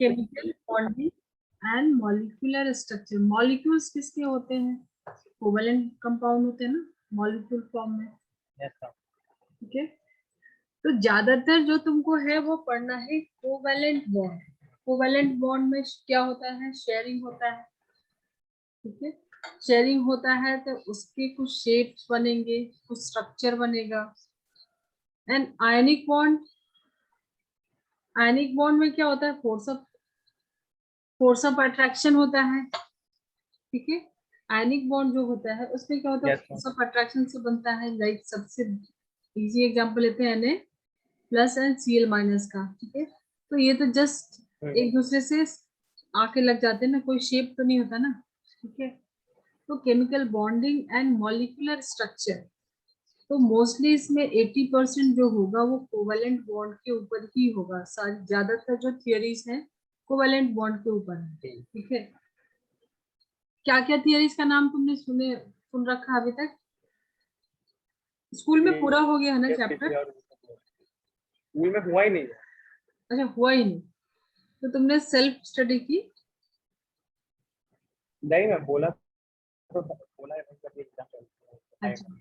Chemical bonding and molecular structure. Molecules किसके होते हैं? कोवेलेंट कंपाउंड होते हैं ना मॉलिक्यूल फॉर्म में। ठीक है, तो ज्यादातर जो तुमको है वो पढ़ना है कोवेलेंट बॉन्ड। कोवेलेंट बॉन्ड में क्या होता है? शेयरिंग होता है। ठीक है, शेयरिंग होता है तो उसके कुछ शेप्स बनेंगे, कुछ स्ट्रक्चर बनेगा। And ionic bond, ionic bond में क्या होता है? फोर्स ऑफ अट्रैक्शन होता है। ठीक है, आयनिक बॉन्ड जो होता है उसमें क्या होता है? फोर्स ऑफ अट्रैक्शन से बनता है। लाइक सबसे इजी एग्जांपल लेते हैं Na plus and Cl minus का। ठीक है, तो ये तो जस्ट एक दूसरे से आके लग जाते हैं ना, कोई शेप तो नहीं होता ना। ठीक है, तो chemical bonding and molecular structure, तो मोस्टली इसमें 80% जो होगा वो कोवेलेंट बॉन्ड के ऊपर ही होगा। सारी ज्यादातर जो थियरीज हैं कोवेलेंट बॉन्ड के ऊपर है। ठीक है, क्या क्या थियरीज का नाम तुमने सुन रखा अभी तक? स्कूल में पूरा हो गया है ना चैप्टर? स्कूल में हुआ ही नहीं। अच्छा, हुआ ही नहीं, तो तुमने सेल्फ स्टडी की? नहीं, मैं बोला तो बोला है कभी एग्जाम चलता है। अच्छा,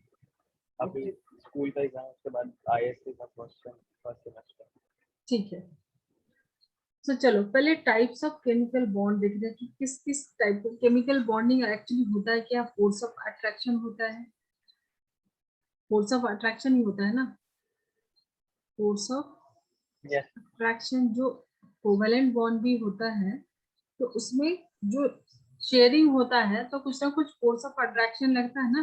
अभी स्कूल का एग्जाम, उसके बाद आईएससी का फर्स्ट सेमेस्टर। ठीक है। तो चलो पहले टाइप्स ऑफ केमिकल बॉन्ड देखते हैं कि किस किस टाइप का केमिकल बॉन्डिंग एक्चुअली होता है। क्या फोर्स ऑफ अट्रैक्शन होता है? फोर्स ऑफ अट्रैक्शन ही होता है ना, फोर्स ऑफ अट्रैक्शन। जो कोवेलेंट बॉन्ड भी होता है तो उसमें जो शेयरिंग होता है तो कुछ ना कुछ फोर्स ऑफ अट्रैक्शन लगता है ना,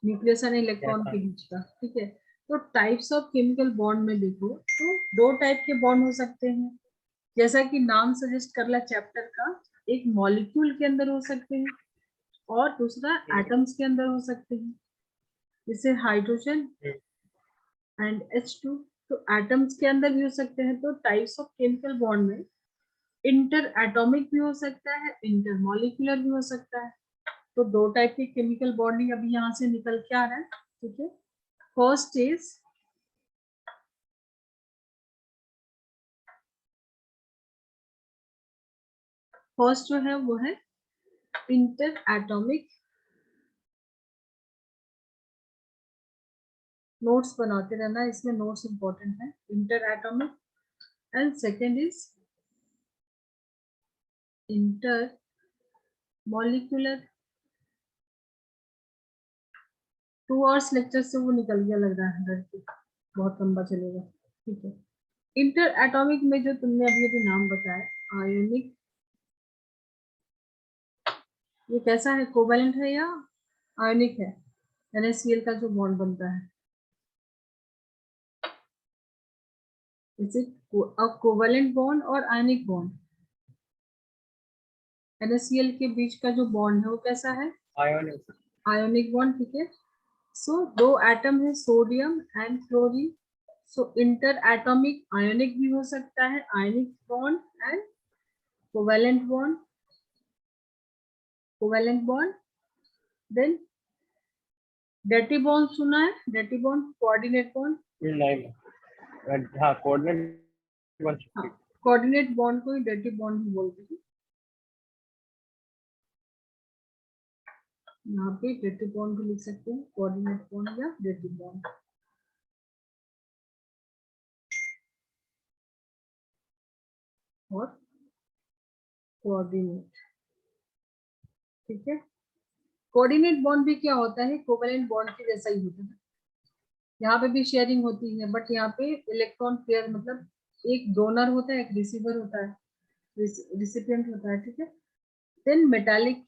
न्यूक्लियस और इलेक्ट्रॉन के बीच का। ठीक है, तो टाइप्स ऑफ केमिकल बॉन्ड में देखो तो दो टाइप के बॉन्ड हो सकते हैं, जैसा कि नाम सजेस्ट कर रहा चैप्टर का। एक मॉलिक्यूल के अंदर हो सकते हैं और दूसरा एटम्स के अंदर हो सकते हैं, जैसे हाइड्रोजन एंड H2। तो एटम्स के अंदर भी हो सकते हैं। तो टाइप्स ऑफ केमिकल बॉन्ड में इंटर एटॉमिक भी हो सकता है, इंटर मॉलिक्यूलर भी हो सकता है। तो दो टाइप के केमिकल बॉन्डिंग अभी यहाँ से निकल के आ रहा है। ठीक है, फर्स्ट इज फर्स्ट जो है वो है इंटर एटॉमिक। नोट्स बनाते रहना, इसमें नोट्स इंपॉर्टेंट है। Inter atomic and second is inter molecular. 2 hours lecture से वो निकल गया लग रहा है, 100 के बहुत लंबा चलेगा। ठीक है, इंटर एटॉमिक में जो तुमने अभी अभी नाम बताया आयोनिक, ये कैसा है? कोवेलेंट है या आयोनिक है? NaCl का जो बॉन्ड बनता है, is it a covalent bond और आयोनिक बॉन्ड? NaCl के बीच का जो बॉन्ड है वो कैसा है? आयोनिक। Ionic bond. ठीक है, सो दो एटम है sodium and chlorine. So inter atomic ionic भी हो सकता है, ionic bond and covalent bond, covalent bond. Then dative bond सुना है? Dative bond, coordinate bond. नहीं, हाँ कोऑर्डिनेट। हाँ, कोऑर्डिनेट बॉन्ड को ही डेटी बॉन्ड भी बोलते हैं। यहाँ पे डेटी बॉन्ड भी लिख सकते हैं, कोऑर्डिनेट बॉन्ड या डेटी बॉन्ड। और कोऑर्डिनेट। ठीक है, कोऑर्डिनेट बॉन्ड भी क्या होता है? कोवेलेंट बॉन्ड के जैसा ही होता है। यहाँ पे भी शेयरिंग होती है, बट यहाँ पे इलेक्ट्रॉन पेयर, मतलब एक डोनर होता है, एक रिसीवर होता है, रिसिपिएंट होता है। ठीक है, देन मेटालिक।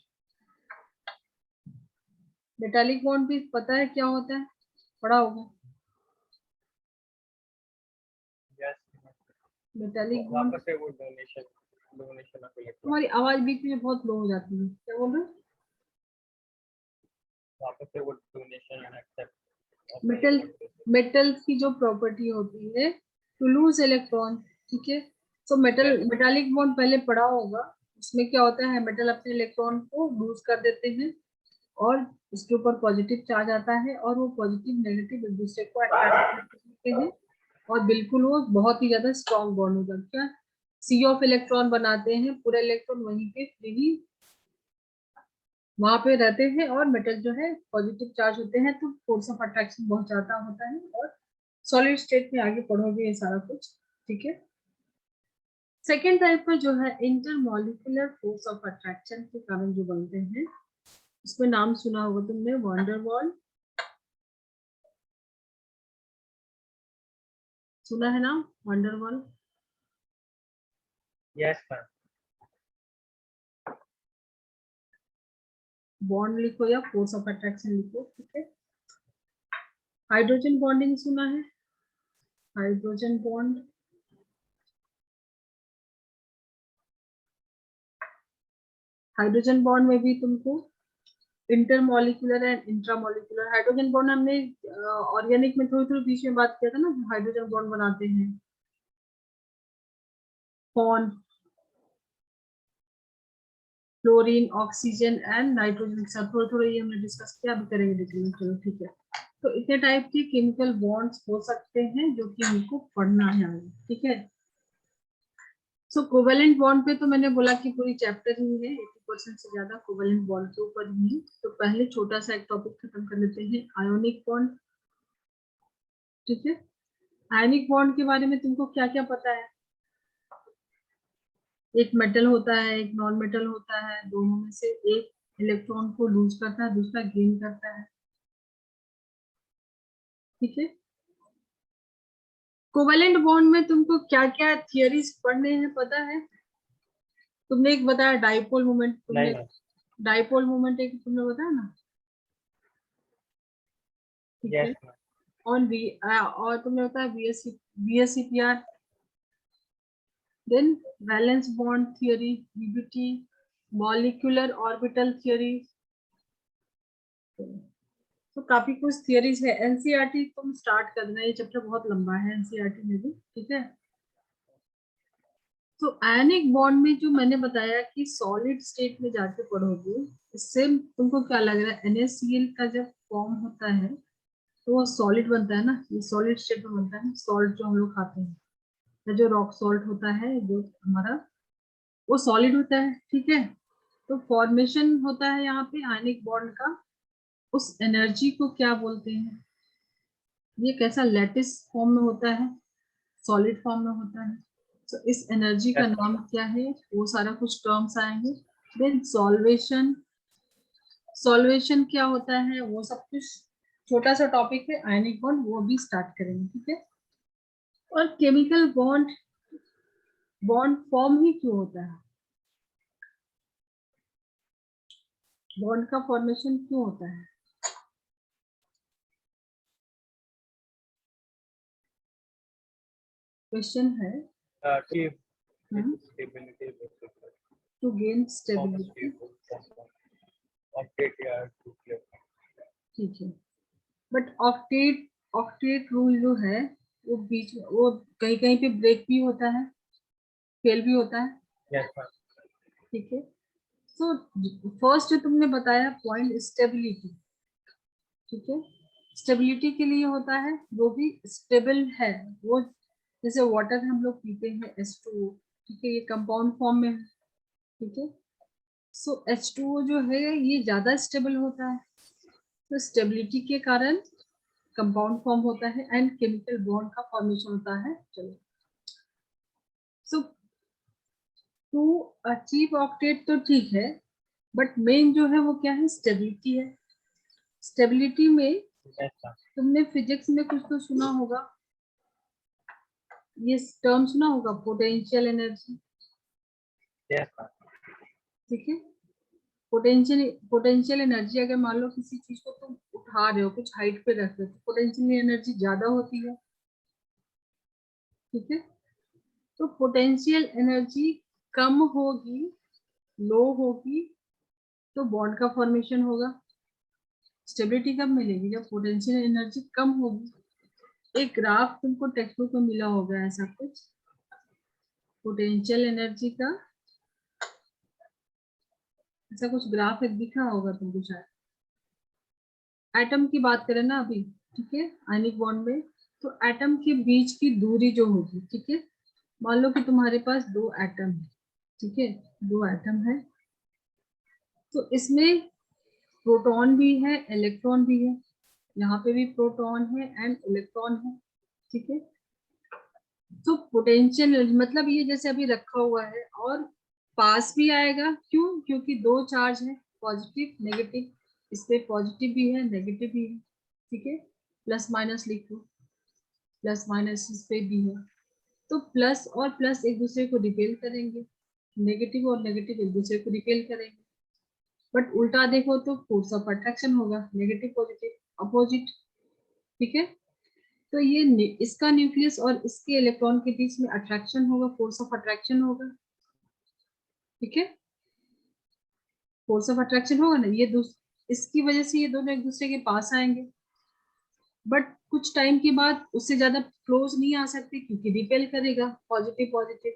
मेटालिक बॉन्ड भी पता है क्या होता है? पढ़ा होगा मेटालिक बॉन्ड। वापस से वो डोनेशन ऑफ इलेक्ट्रॉन। तुम्हारी आवाज बीच में बहुत लो हो जाती है, क्या बोल रहे हो? वापस से वो donation and accept. Metal, metals की जो प्रॉपर्टी होती है टू लूज इलेक्ट्रॉन। ठीक है, तो मेटालिक बॉन्ड पहले पढ़ा होगा। उसमें क्या होता है? मेटल अपने इलेक्ट्रॉन को लूज कर देते हैं और उसके ऊपर पॉजिटिव चार्ज आता है और वो पॉजिटिव नेगेटिव एक दूसरे को अट्रैक्ट करते हैं और बिल्कुल वो बहुत ही ज्यादा स्ट्रॉन्ग बॉन्ड होता है। क्या सी ऑफ इलेक्ट्रॉन बनाते हैं, पूरा इलेक्ट्रॉन वहीं पे फ्रीली वहां पे रहते हैं, और मेटल जो है पॉजिटिव चार्ज होते हैं, तो फोर्स ऑफ अट्रैक्शन बहुत ज्यादा होता है। और सॉलिड स्टेट में आगे पढ़ोगे ये सारा कुछ, ठीक है। सेकेंड टाइप में जो है इंटरमॉलिक्यूलर फोर्स ऑफ अट्रैक्शन के कारण जो बनते हैं, उसमें नाम सुना होगा तुमने, वंडरवॉल, सुना है नाम वंडरवॉल? Yes, ma'am. बॉन्ड लिखो या फोर्स ऑफ अट्रैक्शन लिखो, ठीक है। हाइड्रोजन बॉन्डिंग सुना है, हाइड्रोजन बॉन्ड, हाइड्रोजन बॉन्ड में भी तुमको intermolecular and intramolecular, hydrogen bond हमने ऑर्गेनिक में थोड़ी थोड़ी बीच में बात किया था ना, हाइड्रोजन बॉन्ड बनाते हैं कौन, क्लोरीन, ऑक्सीजन एंड नाइट्रोजन के साथ, थोड़ा थोड़ा ये हमने डिस्कस किया, अभी करेंगे डिटेल में, चलो ठीक है। तो इतने टाइप के केमिकल बॉन्ड्स हो सकते हैं जो कि हमको पढ़ना है आगे, ठीक है। सो कोवेलेंट बॉन्ड पे तो मैंने बोला कि पूरी चैप्टर ही है, 80% से ज्यादा कोवेलेंट बॉन्ड के ऊपर ही है। तो पहले छोटा सा एक टॉपिक खत्म कर लेते हैं, आयोनिक बॉन्ड, ठीक है। आयनिक बॉन्ड के बारे में तुमको क्या क्या पता है? एक मेटल होता है, एक नॉन मेटल होता है, दोनों में से एक इलेक्ट्रॉन को लूज करता है, दूसरा गेन करता है, ठीक है। कोवेलेंट बॉन्ड में तुमको क्या क्या थियरीज पढ़ने हैं पता है? तुमने एक बताया डाइपोल मोमेंट, तुमने नहीं मैम. डाइपोल मोमेंट एक तुमने बताया ना, ठीक है। Yes, ma'am. और तुमने बताया VSEPR, then valence bond theory, VBT, molecular orbital theory, तो काफी कुछ थियरीज है। एनसीईआरटी तुम स्टार्ट कर देना, ये चैप्टर बहुत लंबा है एनसीईआरटी में भी, ठीक है। तो आयनिक बॉन्ड में जो मैंने बताया कि सॉलिड स्टेट में जाके पढ़ोगे, इससे तुमको क्या लग रहा है, NaCl का जब फॉर्म होता है तो वो सॉलिड बनता है ना, ये सॉलिड स्टेट में बनता है, सॉल्ट जो हम लोग खाते हैं, या जो रॉक सॉल्ट होता है जो हमारा, वो सॉलिड होता है, ठीक है। तो फॉर्मेशन होता है यहाँ पे आयनिक बॉन्ड का, उस एनर्जी को क्या बोलते हैं? ये कैसा लैटिस फॉर्म में होता है, सॉलिड फॉर्म में होता है, तो इस एनर्जी का Yes, नाम क्या है, वो सारा कुछ टर्म्स आएंगे। देन सॉल्वेशन, सॉल्वेशन क्या होता है, वो सब कुछ छोटा सा टॉपिक है, आयनिक बॉन्ड वो भी स्टार्ट करेंगे, ठीक है। और केमिकल बॉन्ड, बॉन्ड फॉर्म ही क्यों होता है, बॉन्ड का फॉर्मेशन क्यों होता है? क्वेश्चन है। to give stability basically. To gain Form a stability, stable compound. Octet या nuclear. ठीक है। बट ऑक्टेट, ऑक्टेट रूल जो है वो बीच में, वो कहीं कहीं पे ब्रेक भी होता है, फेल भी होता है, Yes, ma'am. ठीक है। तो फर्स्ट जो तुमने बताया पॉइंट, स्टेबिलिटी, ठीक है। स्टेबिलिटी के लिए होता है वो भी स्टेबल है, वो जैसे वाटर हम लोग पीते हैं H2O, ठीक है, ये कंपाउंड फॉर्म में है, ठीक है। सो H2O जो है ये ज्यादा स्टेबल होता है, तो स्टेबिलिटी के कारण कंपाउंड फॉर्म होता है एंड केमिकल बॉन्ड का फॉर्मेशन होता है, चलो। सो टू अचीव ऑक्टेट तो ठीक है, बट मेन जो है वो क्या है, स्टेबिलिटी है। स्टेबिलिटी में Yes, ma'am. तुमने फिजिक्स में कुछ तो सुना होगा, ये टर्म सुना होगा, पोटेंशियल एनर्जी, Yes, ma'am. ठीक है। पोटेंशियल, पोटेंशियल एनर्जी, अगर मान लो किसी चीज को तुम उठा रहे हो, कुछ हाइट पे रख रहे हो, तो पोटेंशियल एनर्जी ज्यादा होती है, ठीक है। तो पोटेंशियल एनर्जी कम होगी, लो होगी, तो बॉन्ड का फॉर्मेशन होगा। स्टेबिलिटी कब मिलेगी, जब पोटेंशियल एनर्जी कम होगी। एक ग्राफ तुमको टेक्स्ट बुक में मिला होगा ऐसा कुछ, पोटेंशियल एनर्जी का ऐसा कुछ ग्राफ एक दिखा होगा तुमको शायद। एटम की बात करें ना अभी, ठीक है, आयनिक बॉन्ड में, तो एटम के बीच की दूरी जो होगी, ठीक है, मान लो कि तुम्हारे पास दो एटम है, ठीक है, दो एटम है, तो इसमें प्रोटॉन भी है इलेक्ट्रॉन भी है, यहाँ पे भी प्रोटॉन है एंड इलेक्ट्रॉन है, ठीक है। तो पोटेंशियल मतलब ये जैसे अभी रखा हुआ है और पास भी आएगा, क्यों, क्योंकि दो चार्ज है, पॉजिटिव नेगेटिव, इस पे पॉजिटिव भी है नेगेटिव भी है, ठीक है, प्लस माइनस लिख लो, प्लस माइनस इस पे भी है, तो प्लस और प्लस एक दूसरे को रिपेल करेंगे, नेगेटिव और नेगेटिव एक दूसरे को रिपेल करेंगे, बट उल्टा देखो तो फोर्स ऑफ अट्रैक्शन होगा, नेगेटिव पॉजिटिव अपोजिट, ठीक है। तो ये इसका न्यूक्लियस और इसके इलेक्ट्रॉन के बीच में अट्रैक्शन होगा, फोर्स ऑफ अट्रैक्शन होगा, ठीक है, फोर्स ऑफ अट्रैक्शन होगा ना, ये इसकी वजह से ये दोनों एक दूसरे के पास आएंगे, बट कुछ टाइम के बाद उससे ज्यादा क्लोज नहीं आ सकते क्योंकि रिपेल करेगा पॉजिटिव पॉजिटिव।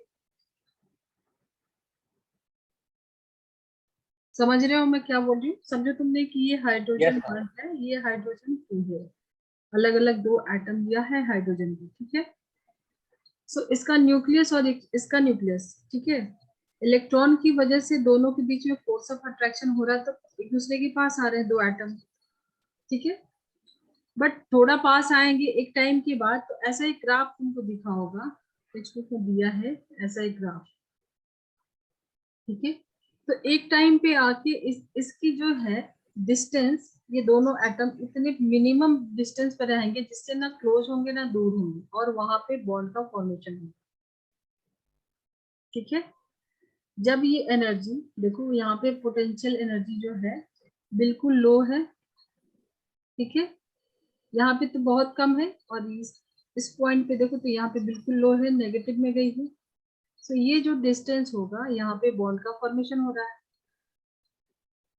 समझ रहे हो मैं क्या बोल रही हूँ, समझो तुमने कि ये हाइड्रोजन Yes, ma'am. 1 है, ये हाइड्रोजन 2 है, अलग अलग दो एटम दिया है हाइड्रोजन की, ठीक है। सो इसका न्यूक्लियस और इसका न्यूक्लियस, ठीक है, इलेक्ट्रॉन की वजह से दोनों के बीच में फोर्स ऑफ अट्रैक्शन हो रहा है, तो एक दूसरे के पास आ रहे हैं दो एटम, ठीक है, बट थोड़ा पास आएंगे एक टाइम के बाद, तो ऐसा एक ग्राफ तुमको दिखा होगा, टेक्स्ट में दिया है ऐसा एक ग्राफ, ठीक है। तो एक टाइम पे आके इसकी जो है डिस्टेंस, ये दोनों एटम इतने मिनिमम डिस्टेंस पे रहेंगे जिससे ना क्लोज होंगे ना दूर होंगे, और वहां पे बॉन्ड का फॉर्मेशन होगा, ठीक है। जब ये एनर्जी देखो यहाँ पे पोटेंशियल एनर्जी जो है बिल्कुल लो है, ठीक है, यहाँ पे तो बहुत कम है, और इस पॉइंट पे देखो तो यहाँ पे बिल्कुल लो है, नेगेटिव में गई है। तो ये जो डिस्टेंस होगा यहाँ पे बॉन्ड का फॉर्मेशन हो रहा है,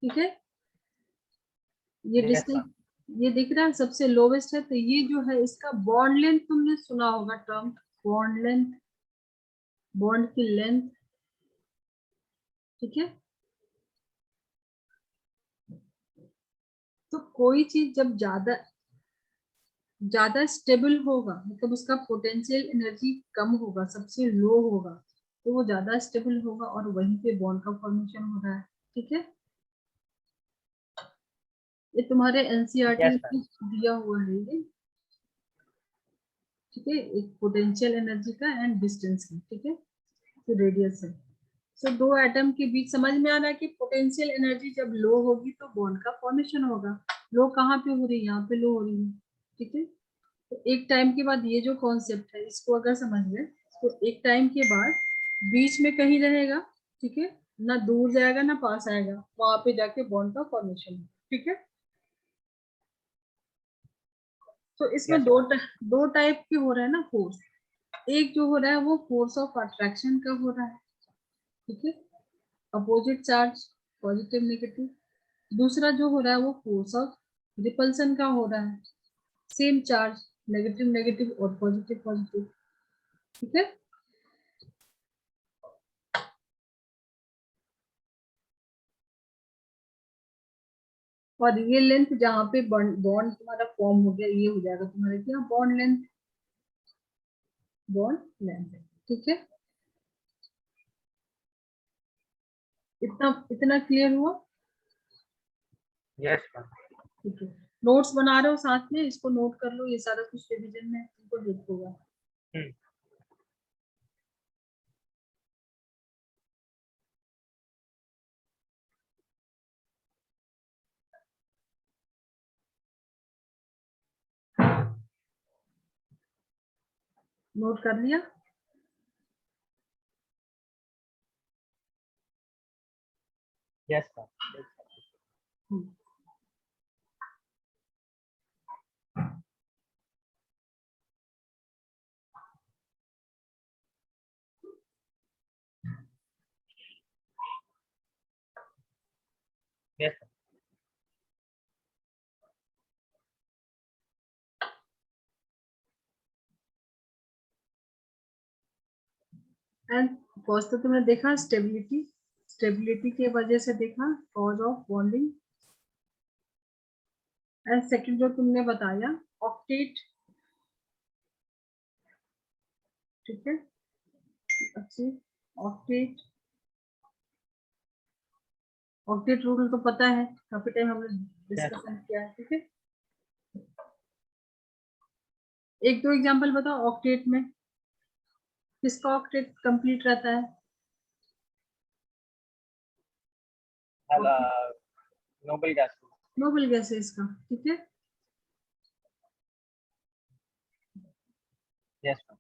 ठीक है, ये Yes, डिस्टेंस ma'am. ये दिख रहा है सबसे लोवेस्ट है, तो ये जो है इसका बॉन्ड लेंथ तुमने सुना होगा टर्म, बॉन्ड लेंथ, बॉन्ड की लेंथ, ठीक है। तो कोई चीज जब ज्यादा ज्यादा स्टेबल होगा, मतलब उसका पोटेंशियल एनर्जी कम होगा, सबसे लो होगा, तो वो ज्यादा स्टेबल होगा और वहीं पे बॉन्ड का फॉर्मेशन हो रहा है, ठीक है। ये तुम्हारे एनसीईआरटी Yes, ma'am. में दिया हुआ है ये, ठीक है, एक पोटेंशियल एनर्जी का एंड डिस्टेंस का, ठीक है, तो रेडियस है। सो दो एटम के बीच समझ में आ रहा है कि पोटेंशियल एनर्जी जब लो होगी तो बॉन्ड का फॉर्मेशन होगा, लो कहाँ पे हो रही है, यहाँ पे लो हो रही है, ठीक है। तो एक टाइम के बाद ये जो कॉन्सेप्ट है इसको अगर समझ लें, तो एक टाइम के बाद बीच में कहीं रहेगा, ठीक है, ना दूर जाएगा ना पास आएगा, वहां पे जाके बॉन्ड का फॉर्मेशन है, ठीक है। तो इसमें Yes, ma'am. दो टाइप के हो रहे हैं ना फोर्स, एक जो हो रहा है वो फोर्स ऑफ अट्रैक्शन का हो रहा है, ठीक है, अपोजिट चार्ज, पॉजिटिव नेगेटिव। दूसरा जो हो रहा है वो फोर्स ऑफ रिपल्सन का हो रहा है, सेम चार्ज, नेगेटिव नेगेटिव और पॉजिटिव पॉजिटिव, ठीक है। और ये लेंथ जहाँ पे बॉन्ड तुम्हारा फॉर्म हो गया, ये हो जाएगा तुम्हारे क्या, बॉन्ड लेंथ, बॉन्ड लेंथ, ठीक है। इतना इतना क्लियर हुआ, Yes, ma'am. ठीक है। नोट्स बना रहे हो साथ में, इसको नोट कर लो, ये सारा कुछ रिवीजन में तुमको हेल्प होगा। Hmm. नोट कर लिया, Yes, ma'am. Yes, ma'am. Hmm. Yes, ma'am. And first तो तुमने देखा स्टेबिलिटी, स्टेबिलिटी की वजह से देखा cause of bonding, and second जो तुमने बताया ऑक्टेट, ठीक है, अच्छी ऑक्टेट, ऑक्टेट रूल तो पता है, काफी टाइम हमने डिस्कशन किया है, ठीक है। एक दो एग्जांपल बताओ ऑक्टेट में, किसका ऑक्टेट कंप्लीट रहता है? Noble gas. नोबल गैसेस का, ठीक है। Yes ma'am.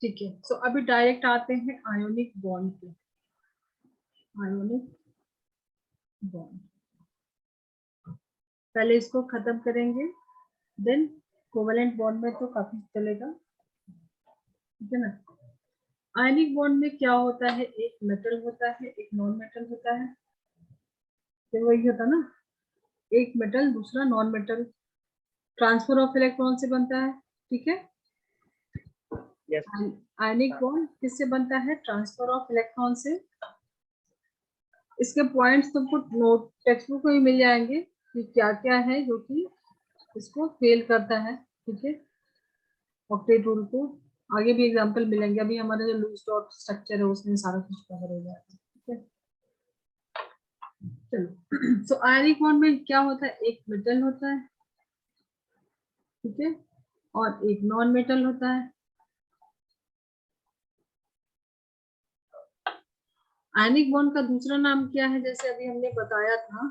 ठीक है, सो अभी डायरेक्ट आते हैं आयोनिक बॉन्ड पे। आयोनिक बॉन्ड, पहले इसको खत्म करेंगे, देन कोवेलेंट बॉन्ड में तो काफी चलेगा, ठीक है ना। आयनिक बॉन्ड में क्या होता है, एक मेटल होता है, एक नॉन मेटल होता है, तो वही होता ना, एक मेटल दूसरा non metal, transfer of electron से बनता है, ठीक है। यस। आयनिक बॉन्ड किससे बनता है? ट्रांसफर ऑफ इलेक्ट्रॉन से। इसके पॉइंट्स तुमको नोट टेक्स्ट बुक में भी मिल जाएंगे कि क्या क्या है जो कि इसको फेल करता है, ठीक है, ऑक्टेट रूल को। आगे भी एग्जांपल मिलेंगे, अभी हमारा जो लूज डॉट स्ट्रक्चर है उसमें सारा कुछ कवर हो जाएगा, ठीक है। चलो, सो आयनिक बॉन्ड में क्या होता है, एक मेटल होता है, ठीक है, और एक नॉन मेटल होता है। आयनिक बॉन्ड का दूसरा नाम क्या है, जैसे अभी हमने बताया था,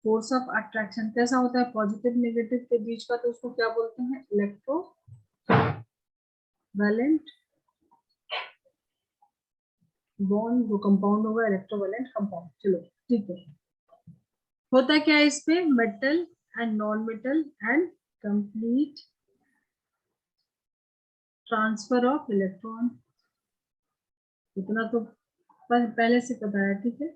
फोर्स ऑफ अट्रैक्शन। कैसा होता है, पॉजिटिव नेगेटिव के बीच का, तो उसको क्या बोलते हैं? इलेक्ट्रो वैलेंट बॉन्ड, जो कंपाउंड होगा इलेक्ट्रोवैलेंट कंपाउंड। चलो ठीक है, होता क्या है इस पे, metal and non metal and complete transfer of electron, इतना तो पहले से पता है, ठीक है।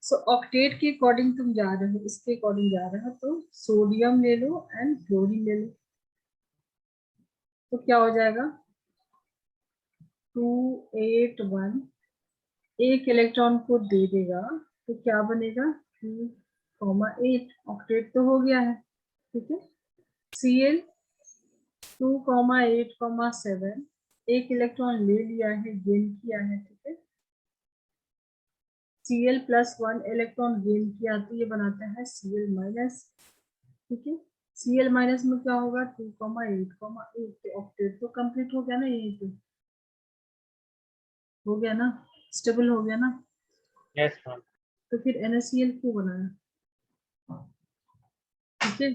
सो ऑक्टेट के अकॉर्डिंग तुम जा रहे हो, इसके अकॉर्डिंग जा रहे हो, तो सोडियम ले लो एंड क्लोरीन ले लो, तो क्या हो जाएगा, 281, एक इलेक्ट्रॉन को दे देगा, तो क्या बनेगा, 2,8, ऑक्टेट तो हो गया है, ठीक है। Cl 2,8,7, एक इलेक्ट्रॉन ले लिया है, गेन किया है, ठीक है। Cl प्लस 1 इलेक्ट्रॉन गेन किया, तो ये बनाता है Cl माइनस, ठीक है। Cl माइनस में क्या होगा, 2,8,8, तो ऑक्टेट तो कंप्लीट हो गया ना, यही पे हो गया ना, स्टेबल हो गया ना। Yes ma'am. तो फिर NaCl क्यों बनाया, ठीक है।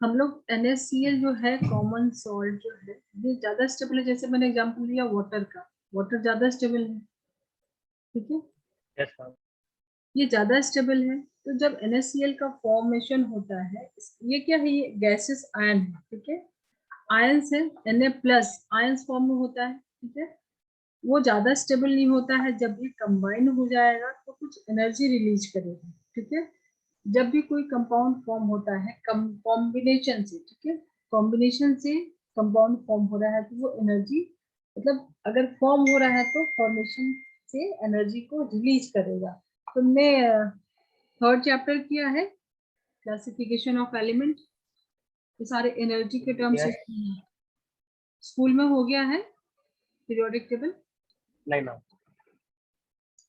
हम लोग NaCl जो है कॉमन सॉल्ट जो है, ये ज्यादा स्टेबल है, जैसे मैंने एग्जांपल दिया वाटर का, वाटर ज्यादा स्टेबल है, ठीक है, यस मैम। ये ज्यादा स्टेबल है। तो जब NaCl का फॉर्मेशन होता है, ये क्या है, ये गैसेस आयन है, ठीक है, आयंस है, Na प्लस आयंस फॉर्म में होता है, ठीक है। वो ज्यादा स्टेबल नहीं होता है, जब ये कंबाइन हो जाएगा तो कुछ एनर्जी रिलीज करेगा, ठीक है। जब भी कोई कंपाउंड फॉर्म होता है कॉम्बिनेशन से, ठीक है, कॉम्बिनेशन से कंपाउंड फॉर्म हो रहा है, तो वो एनर्जी, मतलब अगर फॉर्म हो रहा है तो फॉर्मेशन से एनर्जी को रिलीज करेगा। तुमने थर्ड चैप्टर किया है, क्लासिफिकेशन ऑफ एलिमेंट, ये सारे एनर्जी के टर्म्स यस। स्कूल में हो गया है, पीरियोडिक टेबल। नहीं मैम।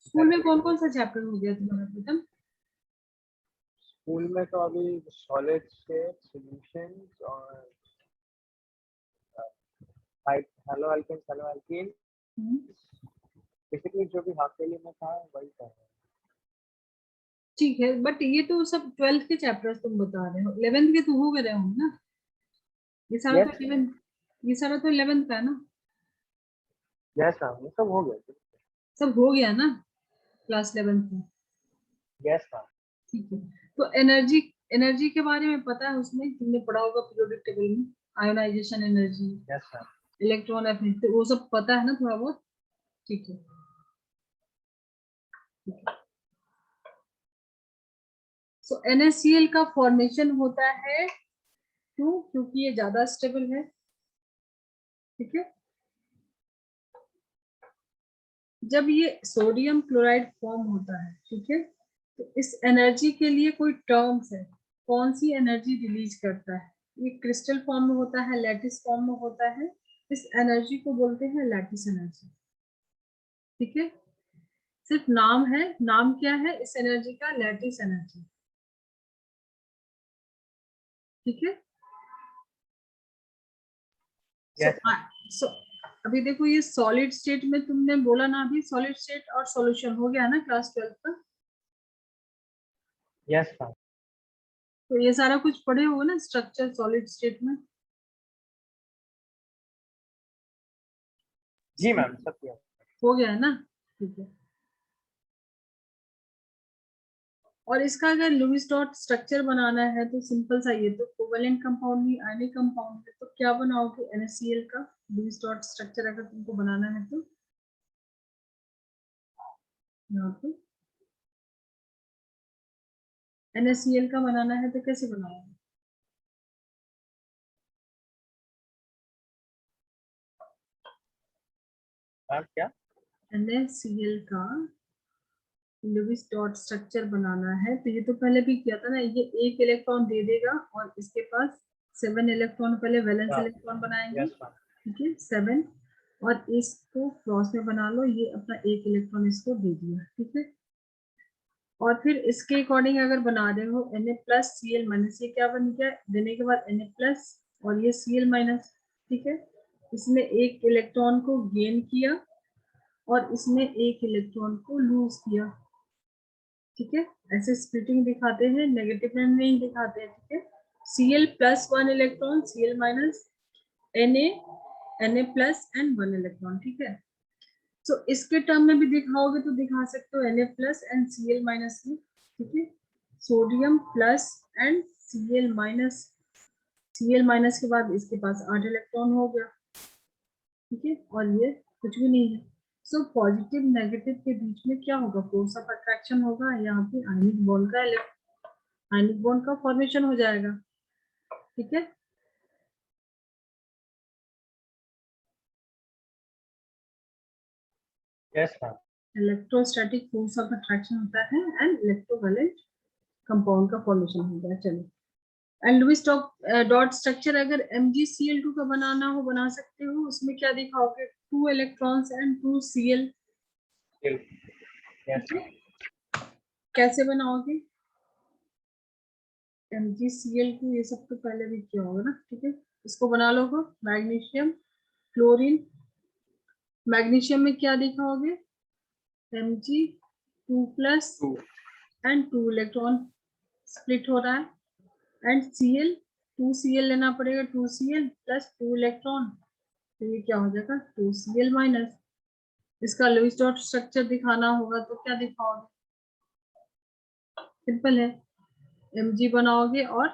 स्कूल में कौन कौन सा चैप्टर हो गया तुम्हारा प्रीतम? स्कूल में तो अभी सॉलिड स्टेट सॉल्यूशंस और halo alkane, halo alkane, basically जो भी हाफ ईयरली में था वही कर रहे हैं। ठीक है, बट ये तो सब 12th के चैप्टर्स तुम बता रहे हो, 11th के तो हो गए होंगे ना, ये सारा तो यस 11th, ये सारा तो 11th का है ना, यस मैम, ये सब हो गया। सब हो गया ना क्लास 11th में, यस मैम। ठीक है। तो एनर्जी, एनर्जी के बारे में पता है, उसमें तुमने पढ़ा होगा पीरियोडिक टेबल में, ionisation energy, yes ma'am. Electron affinity, वो सब पता है ना थोड़ा बहुत, ठीक है, ठीक है। सो NaCl का फॉर्मेशन होता है क्यों, क्योंकि ये ज्यादा स्टेबल है, ठीक है। जब ये सोडियम क्लोराइड फॉर्म होता है, ठीक है, तो इस एनर्जी के लिए कोई टर्म्स है, कौन सी एनर्जी रिलीज करता है? ये क्रिस्टल फॉर्म में होता है, लैटिस फॉर्म में होता है, इस एनर्जी को बोलते हैं लैटिस एनर्जी। ठीक है, सिर्फ नाम है, नाम क्या है इस एनर्जी का? Lattice energy. ठीक है, Yes, सो अभी देखो ये सॉलिड स्टेट में तुमने बोला ना, अभी सॉलिड स्टेट और सॉल्यूशन हो गया ना क्लास 12 का, yes ma'am. तो ये सारा कुछ पढ़े होगे ना स्ट्रक्चर सॉलिड स्टेट में। जी मैम, सब किया। हो गया है ना? ठीक है, और इसका अगर लुईस डॉट स्ट्रक्चर बनाना है तो सिंपल सा, ये तो कोवेलेंट कंपाउंड नहीं आयनिक कंपाउंड है, तो क्या बनाओगे? NaCl का लुईस डॉट स्ट्रक्चर अगर तुमको बनाना है तो यहाँ पे NaCl का बनाना है तो कैसे बनाओगे? मैम क्या? NaCl का लुईस डॉट स्ट्रक्चर बनाना है तो ये तो पहले भी किया था ना, ये एक इलेक्ट्रॉन दे देगा और इसके पास 7 इलेक्ट्रॉन, पहले वैलेंस हाँ, इलेक्ट्रॉन बनाएंगे। yes ma'am. ठीक है, 7, और इसको क्रॉस में बना लो, ये अपना एक इलेक्ट्रॉन इसको दे दिया। ठीक है, और फिर इसके अकॉर्डिंग अगर बना रहे हो Na+Cl-, ये क्या बन गया? देने के बाद Na+ और ये Cl-। ठीक है, इसने एक इलेक्ट्रॉन को गेन किया और इसने एक इलेक्ट्रॉन को लूज किया। ठीक है, ऐसे स्प्लिटिंग दिखाते हैं, नेगेटिव में नहीं दिखाते हैं। ठीक है, Cl+1 electron, Cl-, Na+, and 1 electron. ठीक है, तो इसके टर्म में भी दिखाओगे तो दिखा सकते हो Na+ एंड Cl- में। ठीक है, sodium plus and Cl-, Cl- के बाद इसके पास 8 इलेक्ट्रॉन हो गया। ठीक है, और ये कुछ भी नहीं है। सो पॉजिटिव नेगेटिव के बीच में क्या होगा? फोर्स ऑफ अट्रैक्शन होगा, यहाँ पे आयनिक बॉन्ड का फॉर्मेशन हो जाएगा। ठीक है, Yes ma'am. Electrostatic force of attraction होता है एंड इलेक्ट्रोवैलेंट कंपाउंड का फॉर्मेशन होगा। चलो, एंड लुईस डॉट स्ट्रक्चर अगर MgCl2 का बनाना हो बना सकते हो, उसमें क्या दिखाओगे? 2 electrons and 2 Cl। Yes ma'am. कैसे बनाओगे MgCl2? ये सब तो पहले भी किया होगा ना। ठीक है, इसको बना लो। मैग्नीशियम क्लोरीन, मैग्नीशियम में क्या दिखाओगे? Mg2+ 2। एंड 2 इलेक्ट्रॉन स्प्लिट हो रहा है, एंड Cl 2 Cl लेना पड़ेगा, 2 Cl + 2 इलेक्ट्रॉन, तो ये क्या हो जाएगा? 2 Cl-। इसका लुईस डॉट स्ट्रक्चर दिखाना होगा तो क्या दिखाओगे? सिंपल है, Mg बनाओगे और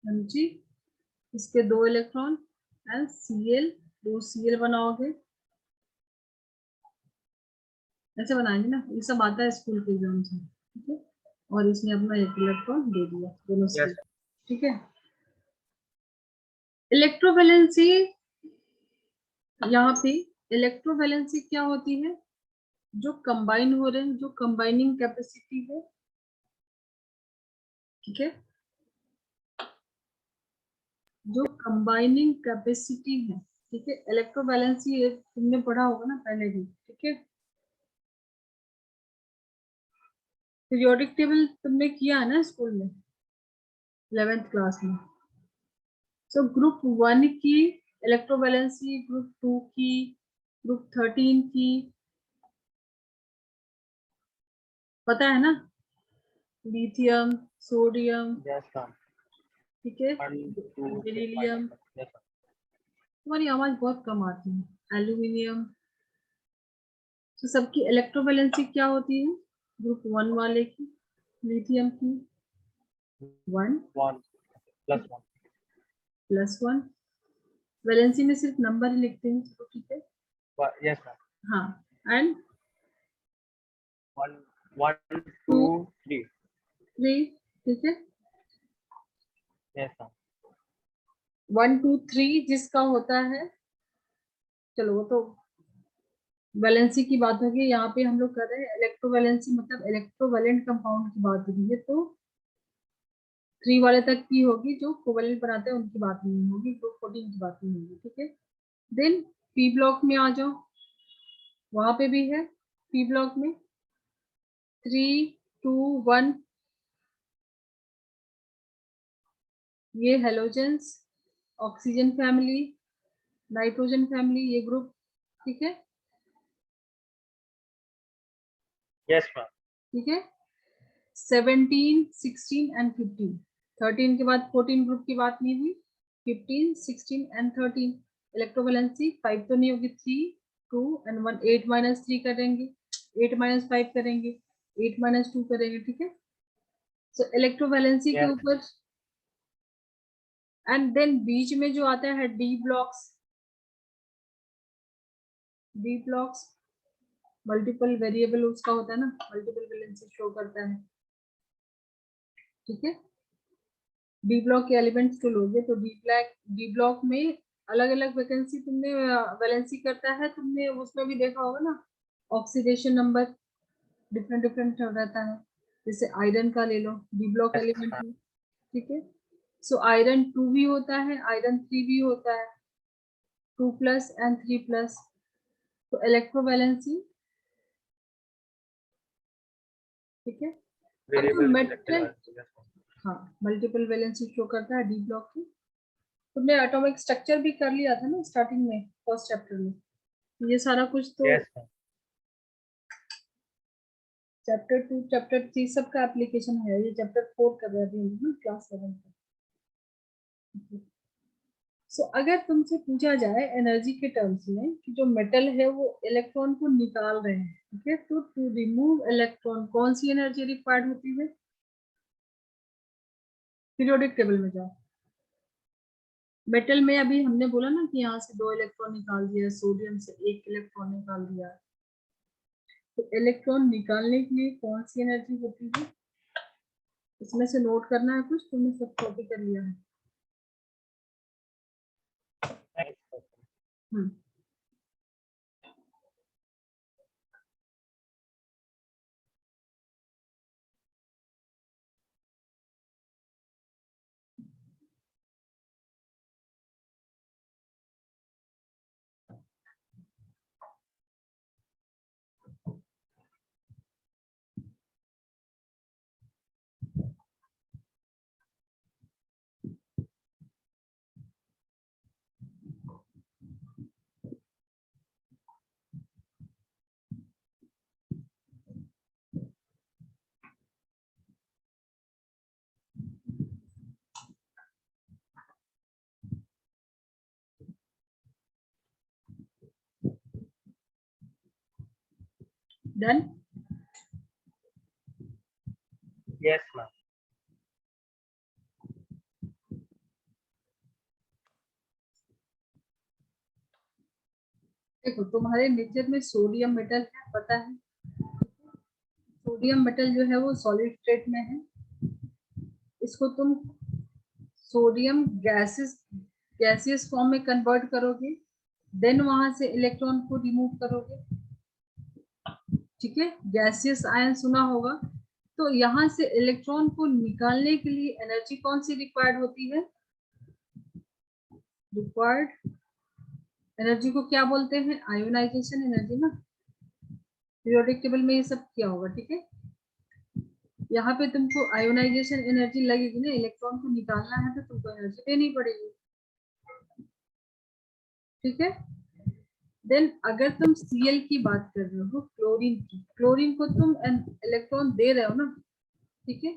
Mg, इसके 2 इलेक्ट्रॉन एंड Cl 2 Cl बनाओगे। ऐसे बनाएंगे ना, ये सब आता है स्कूल के एग्जाम से। ठीक है, और इसने अपना एक इलेक्ट्रॉन दे दिया दोनों से। Yes ठीक है, इलेक्ट्रोवैलेंसी, यहाँ पे इलेक्ट्रोवैलेंसी क्या होती है? जो कंबाइन हो रहे हैं, जो कंबाइनिंग कैपेसिटी है। ठीक है, जो कंबाइनिंग कैपेसिटी है। ठीक है, इलेक्ट्रोवैलेंसी तुमने पढ़ा होगा ना पहले भी। ठीक है, पीरियोडिक टेबल तुमने किया है ना स्कूल में 11th क्लास में। सो ग्रुप 1 की इलेक्ट्रोवैलेंसी, ग्रुप 2 की, ग्रुप 13 की, पता है ना? Lithium, sodium, yes ma'am. ठीक है, 1 2 3 बेरिलियम। 5। Yes ma'am. तुम्हारी आवाज बहुत कम आती है। एल्यूमिनियम। तो सबकी इलेक्ट्रोवैलेंसी क्या होती है? ग्रुप 1 वाले की, लिथियम की 1 1 +1। +1, वैलेंसी में सिर्फ नंबर ही लिखते हैं। तो ठीक है, Yes मैम। हाँ, एंड 1 1 2 2 3। 3। ठीक है, Yes मैम। 1 2 3 जिसका होता है, चलो वो तो वैलेंसी की बात होगी, यहाँ पे हम लोग कर रहे हैं इलेक्ट्रोवैलेंसी, मतलब इलेक्ट्रोवैलेंट कंपाउंड की बात हो रही है, तो 3 वाले तक की होगी, जो कोवैलेंट बनाते हैं उनकी बात नहीं होगी, ग्रुप 14 की बात नहीं होगी, ठीक है। देन पी ब्लॉक में आ जाओ, वहां पे भी है पी ब्लॉक में 3, 2, 1, ये halogens, oxygen family, nitrogen family, ये ग्रुप, ठीक है। Yes, ma'am. ठीक है, 17, 16 एंड 15, 13 के बाद 14 ग्रुप की बात नहीं हुई, 15, 16 एंड 13। इलेक्ट्रोवैलेंसी 5 तो नहीं होगी, 3, 2 एंड 1, 8 माइनस 3 करेंगे, 8 माइनस 5 करेंगे, 8 माइनस 2 करेंगे, ठीक है। सो इलेक्ट्रोवैलेंसी के Yes. ऊपर, एंड देन बीच में जो आता है D blocks, D blocks multiple variable उसका होता है ना, मल्टीपल वैलेंसी शो करता है, ठीक है। डी ब्लॉक के एलिमेंट्स को लोगे तो डी ब्लॉक में अलग अलग वैकेंसी तुमने वैलेंसी करता है, तुमने उसमें भी देखा होगा ना, ऑक्सीडेशन नंबर डिफरेंट डिफरेंट रहता है, जैसे आयरन का ले लो, D block Yes, element ma'am. में, ठीक है। सो आयरन 2 भी होता है, आयरन 3 भी होता है, 2+ एंड 3+। तो इलेक्ट्रोवैलेंसी, ठीक है। अब जो Variable electric metal, valence. Yes, ma'am. हाँ, मल्टीपल वैलेंसी शो करता है डी ब्लॉक की। तुमने एटॉमिक स्ट्रक्चर भी कर लिया था ना स्टार्टिंग में, फर्स्ट चैप्टर में, ये सारा कुछ तो Yes, ma'am. चैप्टर 2 चैप्टर 3 सबका एप्लीकेशन है, ये चैप्टर 4 कर रहे हैं ना क्लास 7 का। सो अगर तुमसे पूछा जाए एनर्जी के टर्म्स में कि जो मेटल है वो इलेक्ट्रॉन को निकाल रहे हैं, ठीक है, तो टू रिमूव इलेक्ट्रॉन कौन सी एनर्जी रिक्वायर्ड होती है? पीरियोडिक टेबल में जाओ, मेटल में अभी हमने बोला ना कि यहाँ से 2 इलेक्ट्रॉन निकाल दिया, सोडियम से 1 इलेक्ट्रॉन निकाल दिया, तो इलेक्ट्रॉन निकालने के लिए कौन सी एनर्जी होती है? इसमें से नोट करना है कुछ, तुमने सब कॉपी कर लिया है? Thanks, sir. हम्म, डन। Yes, ma'am. देखो तुम्हारे नेचर में सोडियम मेटल है, पता है, सोडियम मेटल जो है वो सॉलिड स्टेट में है, इसको तुम सोडियम गैसियस फॉर्म में कन्वर्ट करोगे, देन वहां से इलेक्ट्रॉन को रिमूव करोगे, ठीक है। गैसियस आयन सुना होगा, तो यहाँ से इलेक्ट्रॉन को निकालने के लिए एनर्जी कौन सी रिक्वायर्ड होती है? रिक्वायर्ड एनर्जी को क्या बोलते हैं? आयोनाइजेशन एनर्जी ना, पीरियोडिक टेबल में ये सब किया होगा, ठीक है। यहाँ पे तुमको आयोनाइजेशन एनर्जी लगेगी ना, इलेक्ट्रॉन को निकालना है तो तुमको एनर्जी देनी पड़ेगी, ठीक है। देन अगर तुम Cl की बात कर रहे हो, क्लोरीन की, क्लोरीन को तुम इलेक्ट्रॉन दे रहे हो ना, ठीक है,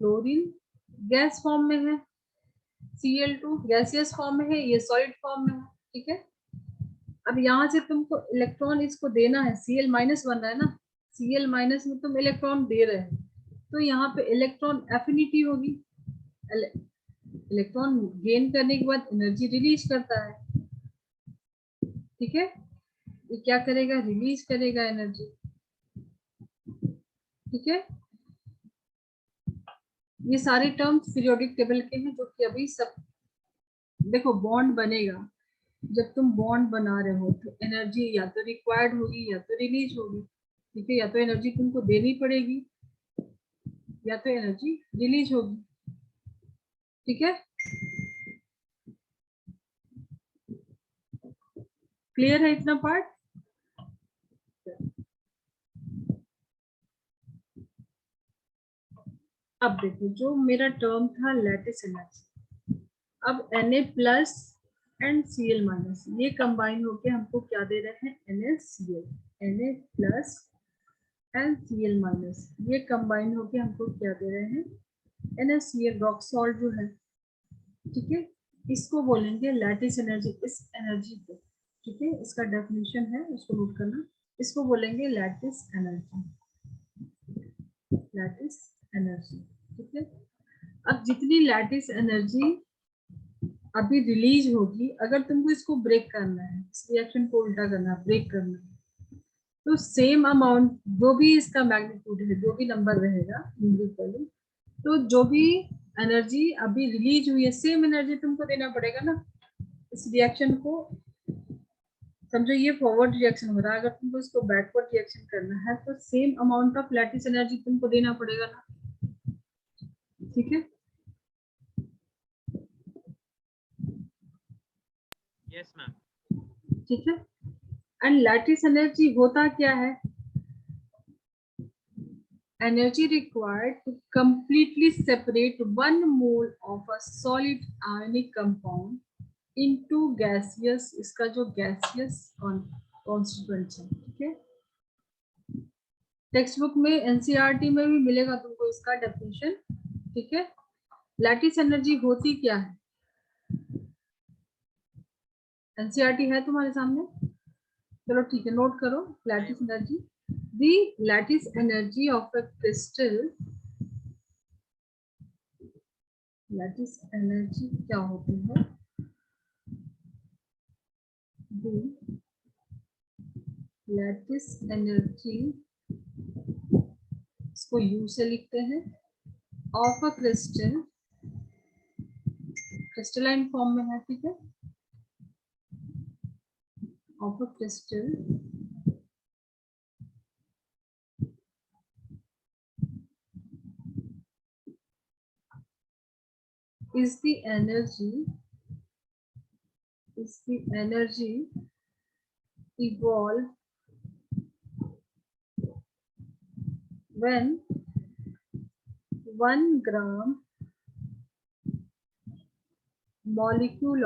क्लोरीन गैस फॉर्म में है, Cl2 गैसियस फॉर्म में है, ये सॉलिड फॉर्म में है, ठीक है। अब यहाँ से तुमको इलेक्ट्रॉन इसको देना है, Cl माइनस बन रहा है ना, Cl माइनस में तुम इलेक्ट्रॉन दे रहे हो, तो यहाँ पे इलेक्ट्रॉन एफिनिटी होगी, इलेक्ट्रॉन गेन करने के बाद एनर्जी रिलीज करता है, ठीक है। ये क्या करेगा? रिलीज करेगा एनर्जी, ठीक है। ये सारे टर्म्स पीरियोडिक टेबल के हैं, जो कि अभी सब देखो बॉन्ड बनेगा, जब तुम बॉन्ड बना रहे हो तो एनर्जी या तो रिक्वायर्ड होगी या तो रिलीज होगी, ठीक है, या तो एनर्जी तुमको देनी पड़ेगी या तो एनर्जी रिलीज होगी, ठीक है। क्लियर है इतना पार्ट? अब देखो जो मेरा टर्म था लैटिस एनर्जी, अब Na plus and Cl minus ये कंबाइन होके हमको क्या दे रहे हैं, NaCl, Na plus and Cl minus ये कंबाइन होके हमको क्या दे रहे हैं, NaCl, रॉक सॉल्ट जो है, ठीक है। इसको बोलेंगे लैटिस एनर्जी, इस एनर्जी को, ठीक है, इसका डेफिनेशन है उसको नोट करना, इसको बोलेंगे लैटिस एनर्जी, लैटिस एनर्जी, ठीक है। अब जितनी लैटिस एनर्जी अभी रिलीज होगी, अगर तुमको इसको ब्रेक करना है, इस रिएक्शन को उल्टा करना है, ब्रेक करना है, तो सेम अमाउंट जो भी इसका मैग्नीट्यूड है, जो भी नंबर रहेगा न्यूमेरिकली, तो जो भी एनर्जी अभी रिलीज हुई है सेम एनर्जी तुमको देना पड़ेगा ना इस रिएक्शन को। समझो ये फॉरवर्ड रिएक्शन हो रहा है, अगर तुमको इसको बैकवर्ड रिएक्शन करना है तो same amount of lattice energy तुमको देना पड़ेगा ना, ठीक है। Yes ma'am. ठीक है, एंड लैटिस एनर्जी होता क्या है, energy required to completely separate 1 mole of a solid ionic compound into gaseous, इसका जो gaseous constituent है, ठीक है। टेक्स्ट बुक में एनसीईआरटी में भी मिलेगा तुमको इसका डेफिनेशन, ठीक है। लैटिस एनर्जी होती क्या है, एनसीईआरटी है तुम्हारे सामने, चलो ठीक है नोट करो। Lattice energy, the lattice energy of a crystal, lattice energy क्या होती है, the lattice energy, इसको U से लिखते हैं, of a crystal, crystalline form में है, ठीक है, of a crystal is the energy evolved when 1 gram molecule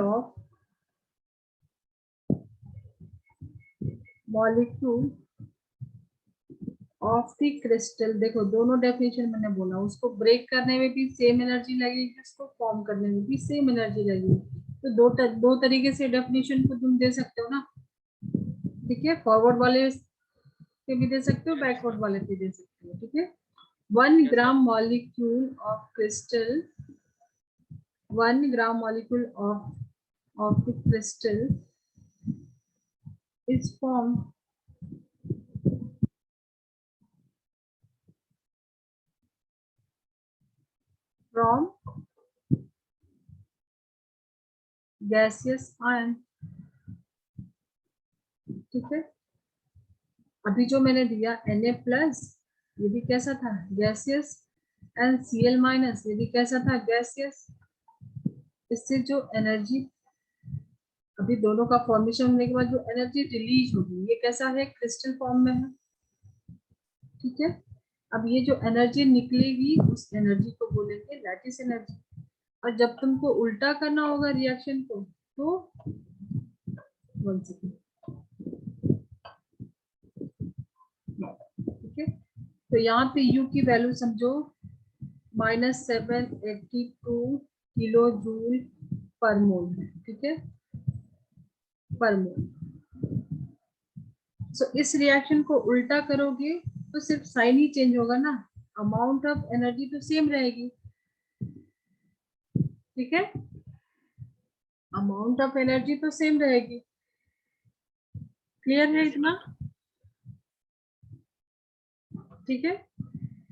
of the crystal, देखो दोनों डेफिनेशन मैंने बोला, उसको ब्रेक करने में भी सेम एनर्जी लगेगी, उसको फॉर्म करने में भी सेम एनर्जी लगेगी, तो दो तरीके से डेफिनेशन को तुम दे सकते हो ना, ठीक है, फॉरवर्ड वाले से भी दे सकते हो, बैकवर्ड वाले से दे सकते हो, ठीक है। 1 gram molecule of crystal, 1 gram molecule of the crystal is formed from gaseous ion, ठीक है। अभी जो मैंने दिया Na प्लस ये भी कैसा था, गैसियस, एंड Cl माइनस ये भी कैसा था, गैसियस। इससे जो एनर्जी अभी दोनों का फॉर्मेशन होने के बाद जो एनर्जी रिलीज होगी ये कैसा है, क्रिस्टल फॉर्म में है, ठीक है। अब ये जो एनर्जी निकलेगी उस एनर्जी को बोलेंगे लैटिस एनर्जी, और जब तुमको उल्टा करना होगा रिएक्शन को तो 1 सेकेंड, ठीक है। तो यहाँ पे U की वैल्यू समझो -782 किलो जूल पर मोल है, ठीक है, पर मोल। सो इस रिएक्शन को उल्टा करोगे तो सिर्फ साइन ही चेंज होगा ना, अमाउंट ऑफ एनर्जी तो सेम रहेगी, ठीक है, अमाउंट ऑफ एनर्जी तो सेम रहेगी। क्लियर है इतना? ठीक है,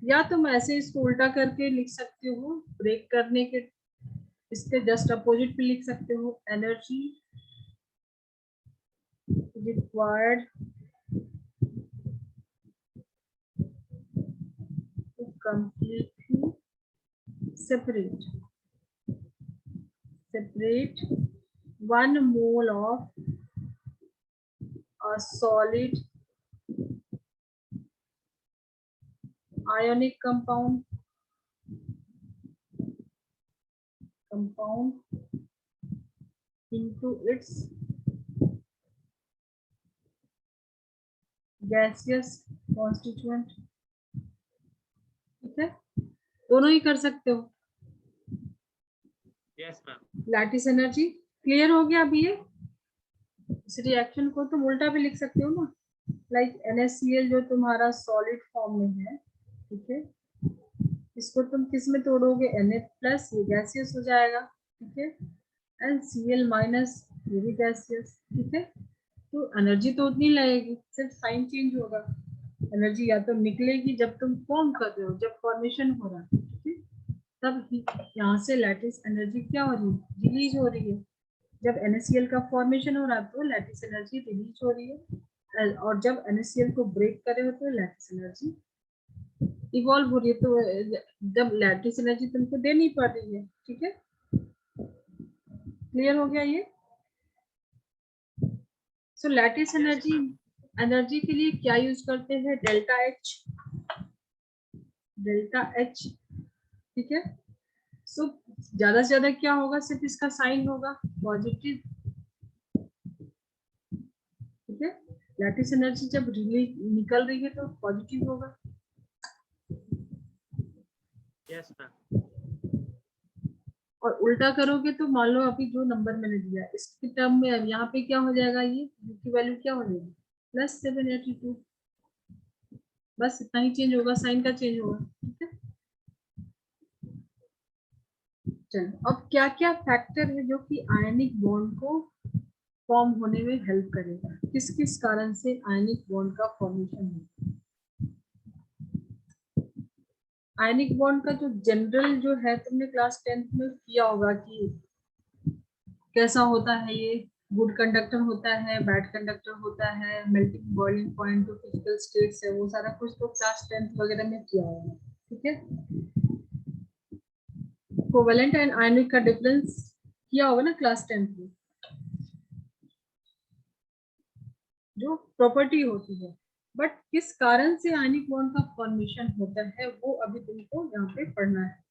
या तुम ऐसे इसको उल्टा करके लिख सकते हो, ब्रेक करने के इसके जस्ट अपोजिट पे लिख सकते हो, energy required to completely separate 1 mole of a solid ionic compound into its gaseous constituent। ठीक है, दोनों ही कर सकते हो। Yes ma'am. Lattice energy clear हो गया अभी ये? इस रिएक्शन को तुम उल्टा भी लिख सकते हो ना, लाइक NaCl जो तुम्हारा सॉलिड फॉर्म में है, ठीक है, इसको तुम किस में तोड़ोगे, Na+, ये गैसियस हो जाएगा, ठीक है, एंड Cl- ये भी गैसियस, ठीक है। तो एनर्जी तो उतनी लगेगी, सिर्फ साइन चेंज होगा। एनर्जी या तो निकलेगी जब तुम फॉर्म कर रहे हो, जब फॉर्मेशन हो रहा है, ठीक है, तब यहाँ से लैटिस एनर्जी क्या हो रही है, रिलीज हो रही है। जब NaCl का फॉर्मेशन हो रहा है तो लैटिस एनर्जी रिलीज हो रही है, और जब NaCl को ब्रेक करे हो तो लैटिस एनर्जी इवॉल्व हो रही है। तो जब लैटिस एनर्जी तुमको देनी पड़ रही है, ठीक है, क्लियर हो गया ये? सो लैटिस एनर्जी के लिए क्या यूज करते हैं, डेल्टा एच, ठीक है। सो ज्यादा से ज्यादा क्या होगा, सिर्फ इसका साइन होगा पॉजिटिव, ठीक है। लैटिस एनर्जी जब रिलीज निकल रही है तो पॉजिटिव होगा। Yes ma'am. और उल्टा करोगे तो मान लो अभी जो नंबर मैंने दिया इसके टर्म में यहाँ पे क्या हो जाएगा, ये U की वैल्यू क्या हो जाएगी, +782। बस इतना ही चेंज होगा, साइन का चेंज होगा, ठीक है। चलो, अब क्या क्या फैक्टर है जो कि आयनिक बॉन्ड को फॉर्म होने में हेल्प करेगा, किस किस कारण से आयनिक बॉन्ड का फॉर्मेशन होगा। आयनिक बॉन्ड का जो जनरल जो है, तुमने क्लास 10th में किया होगा कि कैसा होता है ये, गुड कंडक्टर होता है, बैड कंडक्टर होता है, मेल्टिंग बॉइलिंग पॉइंट जो फिजिकल स्टेट्स है, वो सारा कुछ तो क्लास 10th वगैरह में किया होगा, ठीक है। कोवेलेंट एंड आयनिक का डिफरेंस किया होगा ना क्लास 10th में, जो प्रॉपर्टी होती है। बट किस कारण से आयनिक बॉन्ड का फॉर्मेशन होता है वो अभी तुमको यहाँ पे पढ़ना है।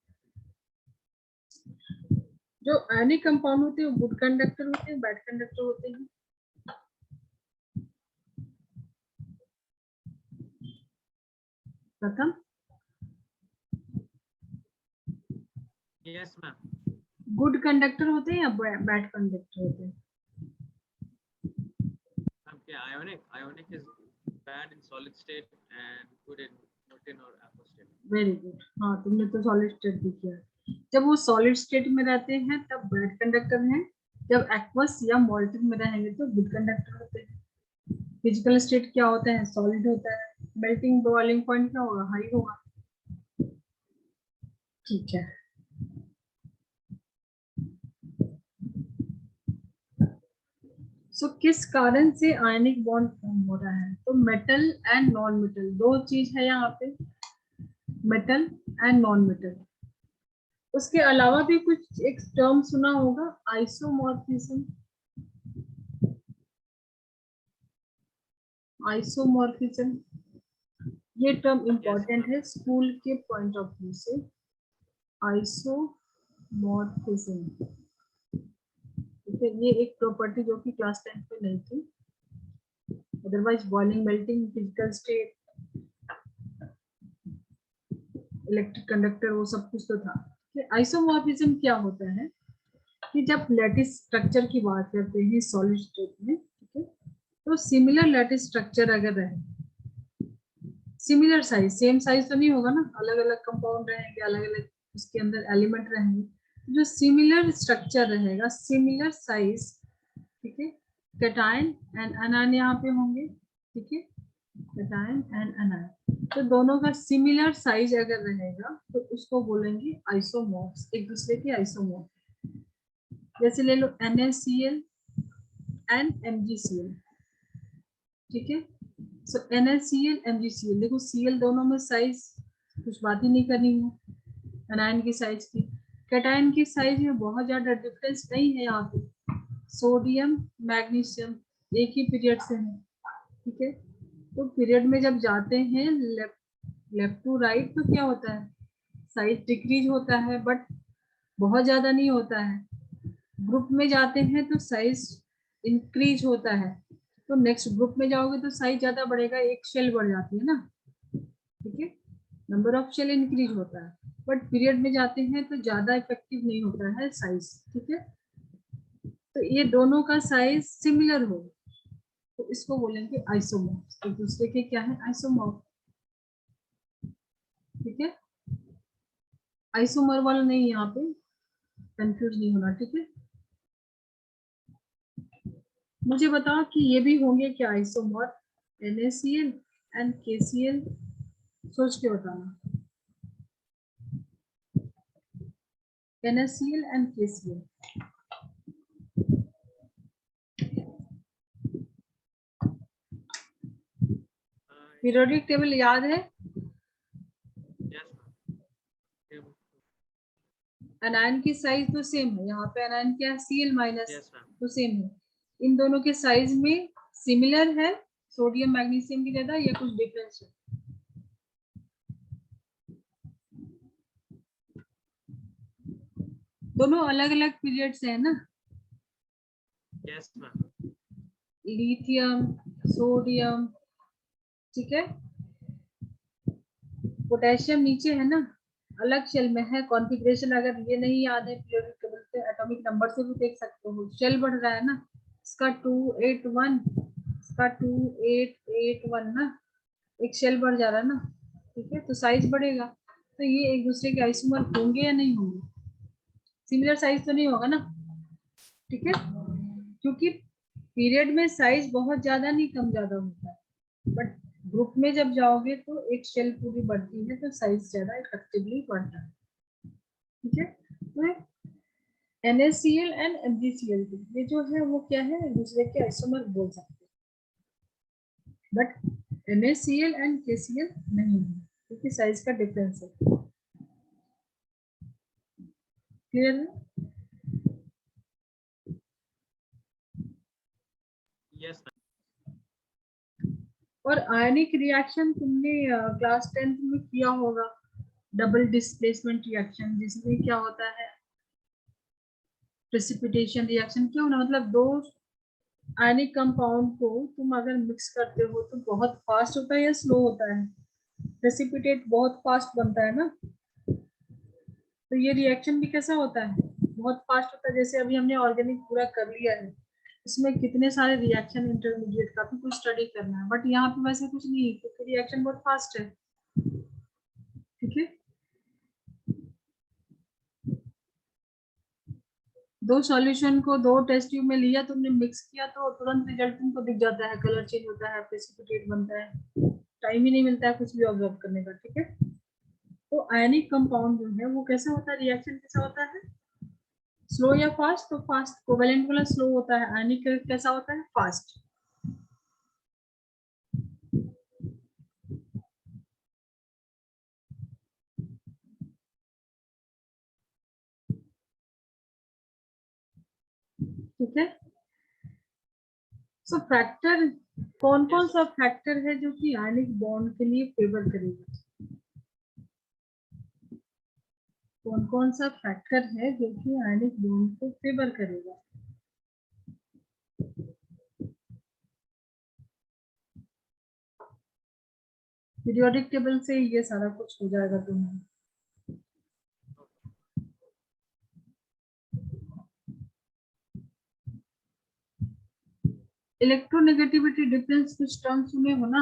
जो आयनिक कंपाउंड होते हैं वो गुड कंडक्टर होते हैं, बैड कंडक्टर होते हैं। प्रथम, यस मैम। गुड कंडक्टर होते हैं या बैड कंडक्टर होते हैं? Ionic is bad in solid state and good in molten or aqueous state. Very good, हाँ तुमने तो सॉलिड स्टेट भी किया। जब वो सॉलिड स्टेट में रहते हैं तब बैड कंडक्टर हैं, जब एक्वस या मॉल्टन में रहेंगे तो गुड कंडक्टर होते हैं। फिजिकल स्टेट क्या होता है, सॉलिड होता है, मेल्टिंग बॉइलिंग पॉइंट क्या होगा, हाई होगा, ठीक है। सो किस कारण से आयनिक बॉन्ड फॉर्म हो रहा है, तो मेटल एंड नॉन मेटल, दो चीज है यहाँ पे, मेटल एंड नॉन मेटल। उसके अलावा भी कुछ एक टर्म सुना होगा, आइसोमॉर्फिज्म। ये टर्म इंपॉर्टेंट है स्कूल के पॉइंट ऑफ व्यू से। आइसोमॉर्फिज्म, ठीक है, ये एक प्रॉपर्टी जो कि क्लास 10 में नहीं थी, otherwise boiling, melting, physical state, electric conductor, वो सब कुछ तो था। आइसोमॉर्फिज्म क्या होता है कि जब लैटिस स्ट्रक्चर की बात करते हैं सॉलिड स्टेट में, ठीक है, तो सिमिलर लैटिस स्ट्रक्चर अगर रहे, सिमिलर साइज, सेम साइज तो नहीं होगा ना, अलग अलग कंपाउंड रहेंगे, अलग अलग उसके अंदर एलिमेंट रहेंगे, जो सिमिलर स्ट्रक्चर रहेगा, सिमिलर साइज, ठीक है, कैटायन एंड एनायन यहाँ पे होंगे, ठीक है, कैटायन एंड एनायन, तो दोनों का सिमिलर साइज अगर रहेगा तो उसको बोलेंगे आइसोमॉर्फ्स, एक दूसरे के आइसोमॉर्फ। जैसे ले लो NaCl एंड MgCl, ठीक है। सो NaCl MgCl, देखो Cl दोनों में साइज कुछ बात ही नहीं करनी है एनायन की साइज की। कैटायन की साइज में बहुत ज्यादा डिफरेंस नहीं है यहाँ पे, सोडियम मैग्नीशियम एक ही पीरियड से है, ठीक है। तो पीरियड में जब जाते हैं लेफ्ट टू राइट तो क्या होता है, साइज डिक्रीज होता है, बट बहुत ज्यादा नहीं होता है। ग्रुप में जाते हैं तो साइज इंक्रीज होता है, तो नेक्स्ट ग्रुप में जाओगे तो साइज ज्यादा बढ़ेगा, एक शेल बढ़ जाती है ना, ठीक है, नंबर ऑफ शेल इंक्रीज होता है। बट पीरियड में जाते हैं तो ज्यादा इफेक्टिव नहीं होता है साइज, ठीक है। तो ये दोनों का साइज सिमिलर हो तो इसको बोलेंगे आइसोमॉर्फ, तो दूसरे के क्या है आइसोमॉर्फ, ठीक है। आइसोमर वाला नहीं, यहाँ पे कंफ्यूज नहीं होना, ठीक है। मुझे बताओ कि ये भी होंगे क्या आइसोमर, NaCl एंड KCl, सोच के बताना। NaCl and KCl, periodic table याद है? Yes, ma'am. एनायन की साइज तो सेम है, यहाँ पे एनायन क्या है Cl माइनस, Yes, ma'am. तो सेम है। इन दोनों के साइज में सिमिलर है सोडियम मैग्नीशियम की ज्यादा या कुछ डिफरेंस है? दोनों अलग अलग पीरियड से है ना, Yes, ma'am. लिथियम सोडियम, ठीक है। पोटेशियम नीचे है ना, अलग शेल में है, कॉन्फ़िगरेशन अगर ये नहीं याद है पीरियोडिक टेबल से एटॉमिक नंबर से भी देख सकते हो, शेल बढ़ रहा है ना, इसका 281, इसका 2881 ना, एक शेल बढ़ जा रहा है ना, ठीक है, तो साइज बढ़ेगा। तो ये एक दूसरे के आइसोमर होंगे या नहीं होंगे, सिमिलर साइज तो नहीं होगा ना, ठीक है, क्योंकि पीरियड में साइज बहुत ज्यादा नहीं कम ज्यादा होता है, बट ग्रुप में जब जाओगे तो एक शेल पूरी बढ़ती है तो साइज ज्यादा इफेक्टिवली बढ़ता है, ठीक है। तो NaCl एंड MgCl ये जो है वो क्या है, एक दूसरे के आइसोमर बोल सकते हैं, बट NaCl एंड KCl नहीं है क्योंकि साइज का डिफरेंस है, क्लियर है? Yes, ma'am. और आयनिक रिएक्शन तुमने क्लास 10th में किया होगा, डबल डिस्प्लेसमेंट रिएक्शन, जिसमें क्या होता है प्रेसिपिटेशन रिएक्शन, क्यों ना, मतलब दो आयनिक कंपाउंड को तुम अगर मिक्स करते हो तो बहुत फास्ट होता है या स्लो होता है, प्रेसिपिटेट बहुत फास्ट बनता है ना, तो ये रिएक्शन भी कैसा होता है बहुत फास्ट होता है। जैसे अभी हमने ऑर्गेनिक पूरा कर लिया है, इसमें कितने सारे रिएक्शन इंटरमीडिएट का भी कुछ स्टडी करना है, बट यहाँ पे वैसे कुछ नहीं है क्योंकि रिएक्शन बहुत फास्ट है, ठीक है। दो सॉल्यूशन को दो टेस्ट ट्यूब में लिया तुमने, मिक्स किया तो तुरंत रिजल्ट तुमको दिख जाता है, कलर चेंज होता है, प्रेसिपिटेट बनता है, टाइम ही नहीं मिलता है कुछ भी ऑब्जर्व करने का, ठीक है। तो आयनिक कंपाउंड जो है वो कैसा होता है, रिएक्शन कैसा होता है, स्लो या फास्ट, तो फास्ट, कोवेलेंट वाला स्लो होता है, आयनिक कैसा होता है फास्ट, ठीक है। सो फैक्टर, कौन कौन Yes, सा फैक्टर है जो कि आयनिक बॉन्ड के लिए फेवर करेगा, कौन कौन सा फैक्टर है जो कि आयनिक बॉन्ड को फेवर करेगा, पीरियोडिक टेबल से ये सारा कुछ हो जाएगा तुम्हें। इलेक्ट्रोनेगेटिविटी डिफरेंस कुछ टर्म सुने हो ना,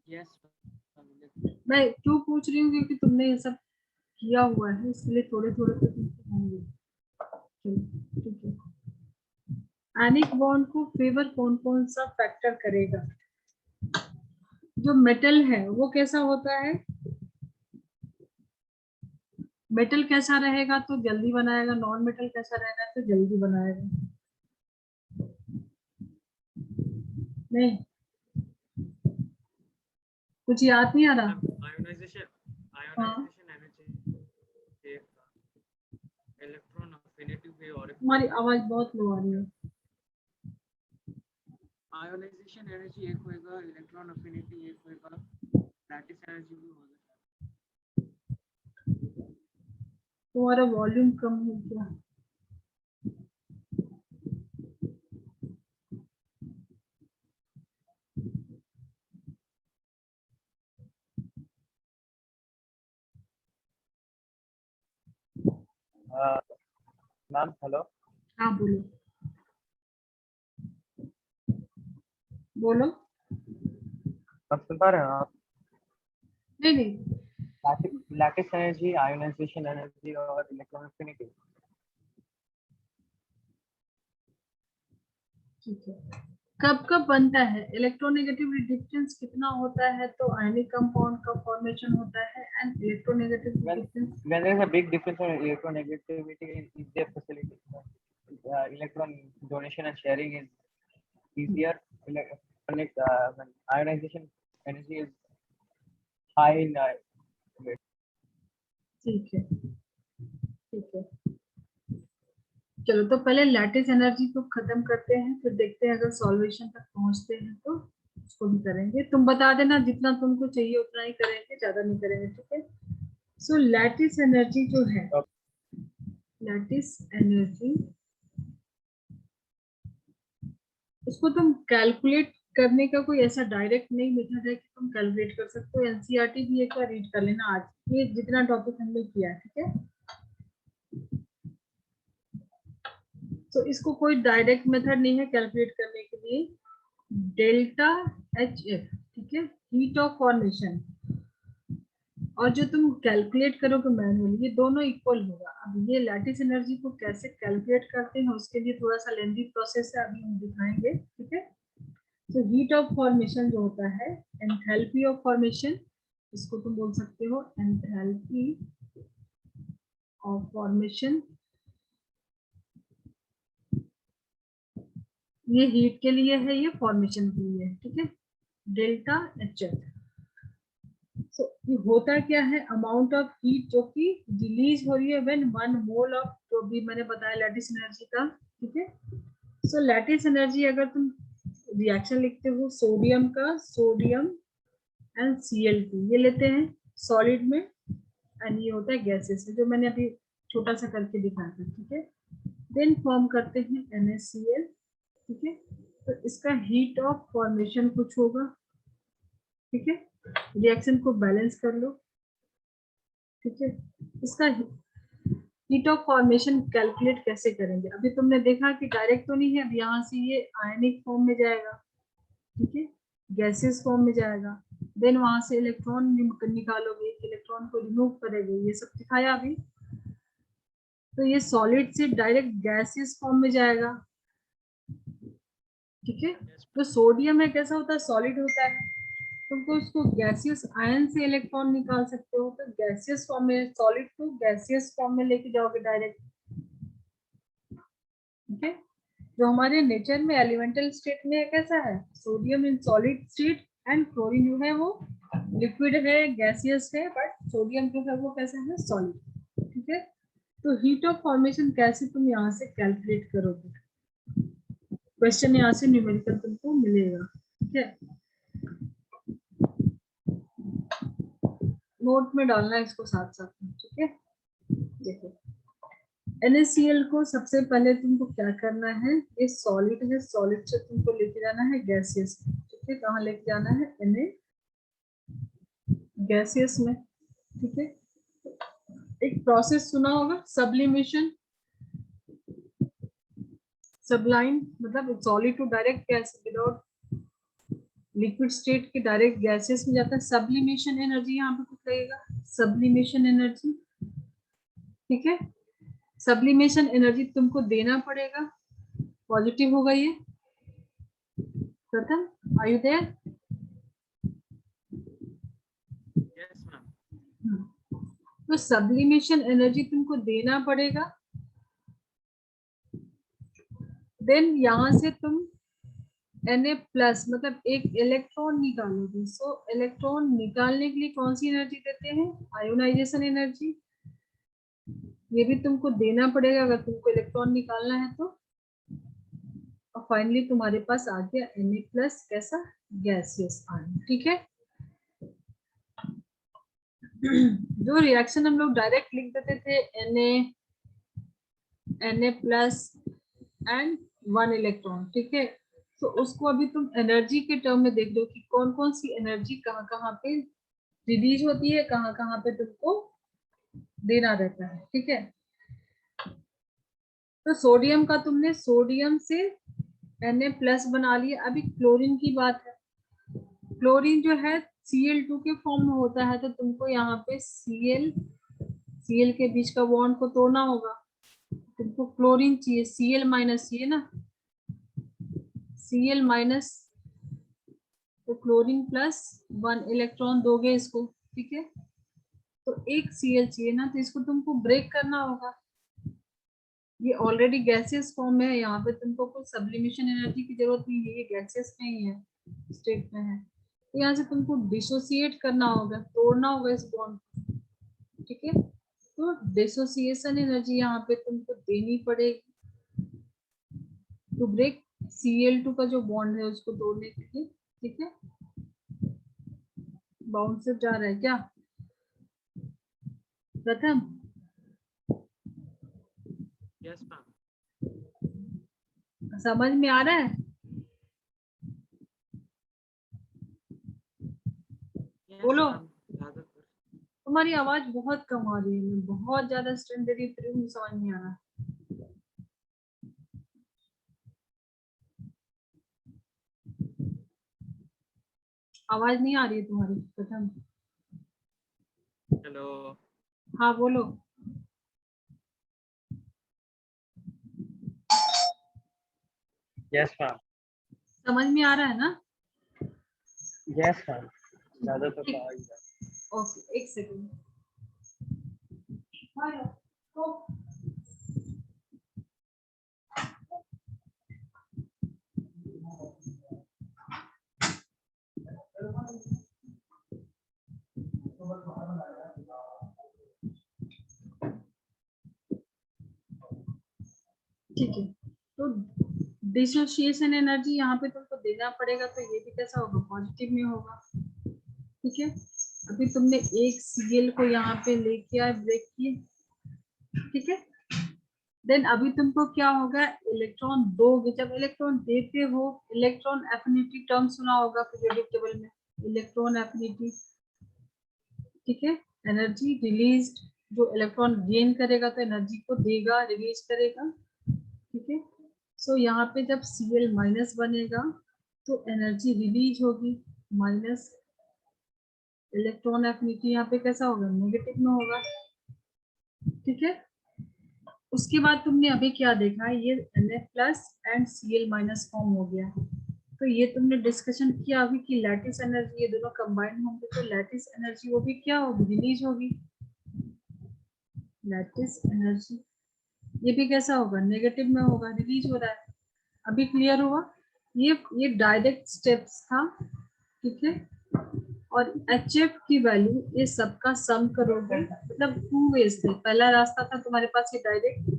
yes, ma'am. मैं क्यों पूछ रही हूँ क्योंकि तुमने ये सब किया हुआ है, इसलिए थोड़े थोड़े तो तुमको होंगे, ठीक है। आयनिक बॉन्ड को फेवर कौन कौन सा फैक्टर करेगा, जो मेटल है वो कैसा होता है, मेटल कैसा रहेगा तो जल्दी बनाएगा, नॉन मेटल कैसा रहेगा तो जल्दी बनाएगा, नहीं, कुछ याद नहीं आ रहा। Ionization हाँ, energy electron affinity wave और तुम्हारी आवाज बहुत लो आ रही है। आयोनाइजेशन एनर्जी एक होएगा, इलेक्ट्रॉन अफिनिटी एक होएगा, लैटिस एनर्जी भी होगा। तुम्हारा वॉल्यूम कम है क्या? Ma'am hello. हाँ बोलो बोलो। आप सुन पा रहे हैं आप? नहीं नहीं, लैटिस एनर्जी, आयोनाइजेशन एनर्जी और इलेक्ट्रॉन एफिनिटी। ठीक है। कब कब बनता है इलेक्ट्रोनेगेटिव डिफरेंस, कितना होता है तो आयनिक कंपाउंड का फॉर्मेशन होता है, and electronegative difference. When there is a big difference in electronegativity in their facility, electron donation and sharing is easier. When ionization energy is high in ठीक है ठीक है, चलो तो पहले लैटिस एनर्जी को खत्म करते हैं, फिर देखते हैं अगर सॉल्वेशन तक पहुंचते हैं तो उसको भी करेंगे। तुम बता देना जितना तुमको चाहिए उतना ही करेंगे, ज्यादा नहीं करेंगे, ठीक है। सो लैटिस एनर्जी जो है, लैटिस एनर्जी उसको तुम कैलकुलेट करने का कोई ऐसा डायरेक्ट नहीं मेथड है कि तुम कैलकुलेट कर सकते हो। एनसीईआरटी भी एक बार रीड कर लेना, आज ये जितना टॉपिक हमने किया है, ठीक है। तो इसको कोई डायरेक्ट मेथड नहीं है कैलकुलेट करने के लिए। डेल्टा एच एफ, ठीक है, हीट ऑफ फॉर्मेशन, और जो तुम कैलकुलेट करोगे मैनुअली, ये दोनों इक्वल होगा। अब ये लैटिस एनर्जी को कैसे कैलकुलेट करते हैं उसके लिए थोड़ा सा लेंथी प्रोसेस है, अभी हम दिखाएंगे, ठीक है। तो हीट ऑफ फॉर्मेशन जो होता है, एंथैल्पी ऑफ फॉर्मेशन, इसको तुम बोल सकते हो एंथैल्पी ऑफ फॉर्मेशन। ये हीट के लिए है, ये फॉर्मेशन के लिए है, ठीक है। डेल्टा एच एफ, सो ये होता क्या है, अमाउंट ऑफ हीट जो कि रिलीज हो रही है व्हेन 1 मोल ऑफ, जो भी मैंने बताया लैटिस एनर्जी का, ठीक है। सो लैटिस एनर्जी अगर तुम रिएक्शन लिखते हो सोडियम का, सोडियम एंड Cl2 ये लेते हैं सॉलिड में, एंड ये होता है गैसेस में, जो मैंने अभी छोटा सा करके दिखाया था, ठीक है। देन फॉर्म करते हैं NaCl, ठीक है। तो इसका हीट ऑफ फॉर्मेशन कुछ होगा, ठीक है। रिएक्शन को बैलेंस कर लो, ठीक है। इसका हीट ऑफ फॉर्मेशन कैलकुलेट कैसे करेंगे, अभी तुमने देखा कि डायरेक्ट तो नहीं है, अब यहाँ से ये आयनिक फॉर्म में जाएगा, ठीक है, गैसेस फॉर्म में जाएगा। देन वहां से इलेक्ट्रॉन निकालोगे, इलेक्ट्रॉन को रिमूव करेंगे, ये सब दिखाया अभी। तो ये सॉलिड से डायरेक्ट गैसियस फॉर्म में जाएगा, ठीक है। तो सोडियम है कैसा होता है, सॉलिड होता है, तुमको उसको गैसियस आयन से इलेक्ट्रॉन निकाल सकते हो, तो गैसियस फॉर्म में, सॉलिड को गैसियस फॉर्म में लेके जाओगे डायरेक्ट, ठीक है। जो हमारे नेचर में एलिमेंटल स्टेट में कैसा है, sodium in solid state, and chlorine जो है वो लिक्विड है, गैसियस है, बट सोडियम जो है वो कैसा है, सॉलिड, ठीक है। तो हीट ऑफ फॉर्मेशन कैसे तुम यहाँ से कैलकुलेट करोगे, क्वेश्चन यहाँ से न्यूमेरिकल तुमको मिलेगा, ठीक है। नोट में डालना है इसको साथ साथ में, ठीक है। देखो NaCl को सबसे पहले तुमको क्या करना है, ये सॉलिड है, सॉलिड से तुमको लेके जाना है गैसियस में, ठीक है। कहाँ लेके जाना है, Na गैसियस में, ठीक है। एक प्रोसेस सुना होगा सब्लिमेशन, सबलाइन मतलब solid to direct gas without liquid state के डायरेक्ट गैसेस में जाता है। सब्लिमेशन एनर्जी यहाँ पे कुछ लगेगा, सब्लिमेशन एनर्जी, ठीक है। सब्लिमेशन एनर्जी तुमको देना पड़ेगा, पॉजिटिव होगा ये। प्रथम, are you there? Yes, ma'am. तो सब्लिमेशन एनर्जी तुमको देना पड़ेगा, देन यहां से तुम Na प्लस मतलब एक इलेक्ट्रॉन निकालोगे, सो इलेक्ट्रॉन निकालने के लिए कौन सी एनर्जी देते हैं, आयोनाइजेशन एनर्जी। ये भी तुमको देना पड़ेगा अगर तुमको इलेक्ट्रॉन निकालना है तो। और फाइनली तुम्हारे पास आ गया Na प्लस, कैसा, गैसियस आयन। ठीक है, जो रिएक्शन हम लोग डायरेक्ट लिख देते थे Na प्लस एंड 1 इलेक्ट्रॉन, ठीक है, तो उसको अभी तुम एनर्जी के टर्म में देख लो कि कौन कौन सी एनर्जी कहाँ कहाँ पे रिलीज होती है, कहाँ कहाँ पे तुमको देना रहता है। ठीक है, तो सोडियम का तुमने सोडियम से Na प्लस बना लिया। अभी क्लोरीन की बात है, क्लोरीन जो है Cl2 के फॉर्म में होता है, तो तुमको यहाँ पे Cl के बीच का बॉन्ड को तोड़ना होगा। तुमको क्लोरीन चाहिए, Cl माइनस चाहिए ना, Cl माइनस, तो क्लोरीन प्लस 1 इलेक्ट्रॉन दोगे इसको। ठीक है, तो एक Cl चाहिए ना, तो इसको तुमको ब्रेक करना होगा। ये ऑलरेडी गैसियस फॉर्म में है, यहाँ पे तुमको कोई सब्लिमेशन एनर्जी की जरूरत नहीं है, ये गैसियस में ही है, स्टेट में है। तो यहाँ से तुमको डिसोसिएट करना होगा, तोड़ना होगा इस बॉन्ड। ठीक है, तो डिसोसिएशन एनर्जी यहाँ पे तुमको देनी पड़ेगी टू ब्रेक Cl2 का जो बॉन्ड है उसको तोड़ने के लिए। ठीक है, बाउंड से जा रहा है क्या प्रथम, Yes, ma'am. समझ में आ रहा है? Yes, बोलो, ma'am. ज़्यादातर। तुम्हारी आवाज बहुत कम आ रही है, मैं बहुत ज्यादा स्ट्रेंथ दे रही हूँ, फिर भी मुझे समझ नहीं आ रहा। आवाज नहीं आ रही है तुम्हारी प्रथम। Hello. हाँ बोलो। Yes, ma'am. समझ में आ रहा है ना? Yes, ma'am. ज़्यादा तो कहा ही है। ओके, एक सेकंड। तो ठीक है, तो डिसोसिएशन एनर्जी यहाँ पे तुमको देना पड़ेगा, तो ये भी कैसा होगा, पॉजिटिव में होगा। ठीक है, अभी तुमने एक Cl को यहाँ पे लेके आए, ब्रेक किए। ठीक है, देन अभी तुमको क्या होगा, इलेक्ट्रॉन दोगे। जब इलेक्ट्रॉन देते हो, इलेक्ट्रॉन एफिनिटी टर्म सुना होगा पीरियोडिक टेबल में, इलेक्ट्रॉन एफिनिटी। ठीक है, एनर्जी रिलीज, जो इलेक्ट्रॉन गेन करेगा तो एनर्जी को देगा, रिलीज करेगा। ठीक है, सो यहाँ पे जब Cl माइनस बनेगा तो एनर्जी रिलीज होगी माइनस, इलेक्ट्रॉन एफिनिटी यहाँ पे कैसा होगा, नेगेटिव में होगा। ठीक है, उसके बाद तुमने अभी क्या देखा, ये Na plus and Cl minus form हो गया। तो ये तुमने डिस्कशन किया अभी कि लैटिस एनर्जी, ये दोनों कंबाइन होंगे तो लैटिस एनर्जी वो भी क्या होगी, रिलीज होगी। लैटिस एनर्जी ये भी कैसा होगा, नेगेटिव में होगा, रिलीज हो रहा है। अभी क्लियर हुआ? ये डायरेक्ट स्टेप्स था। ठीक है, और HF की वैल्यू ये सबका सम करोगे, मतलब 2 वेज थे। पहला रास्ता था तुम्हारे पास ये डायरेक्ट,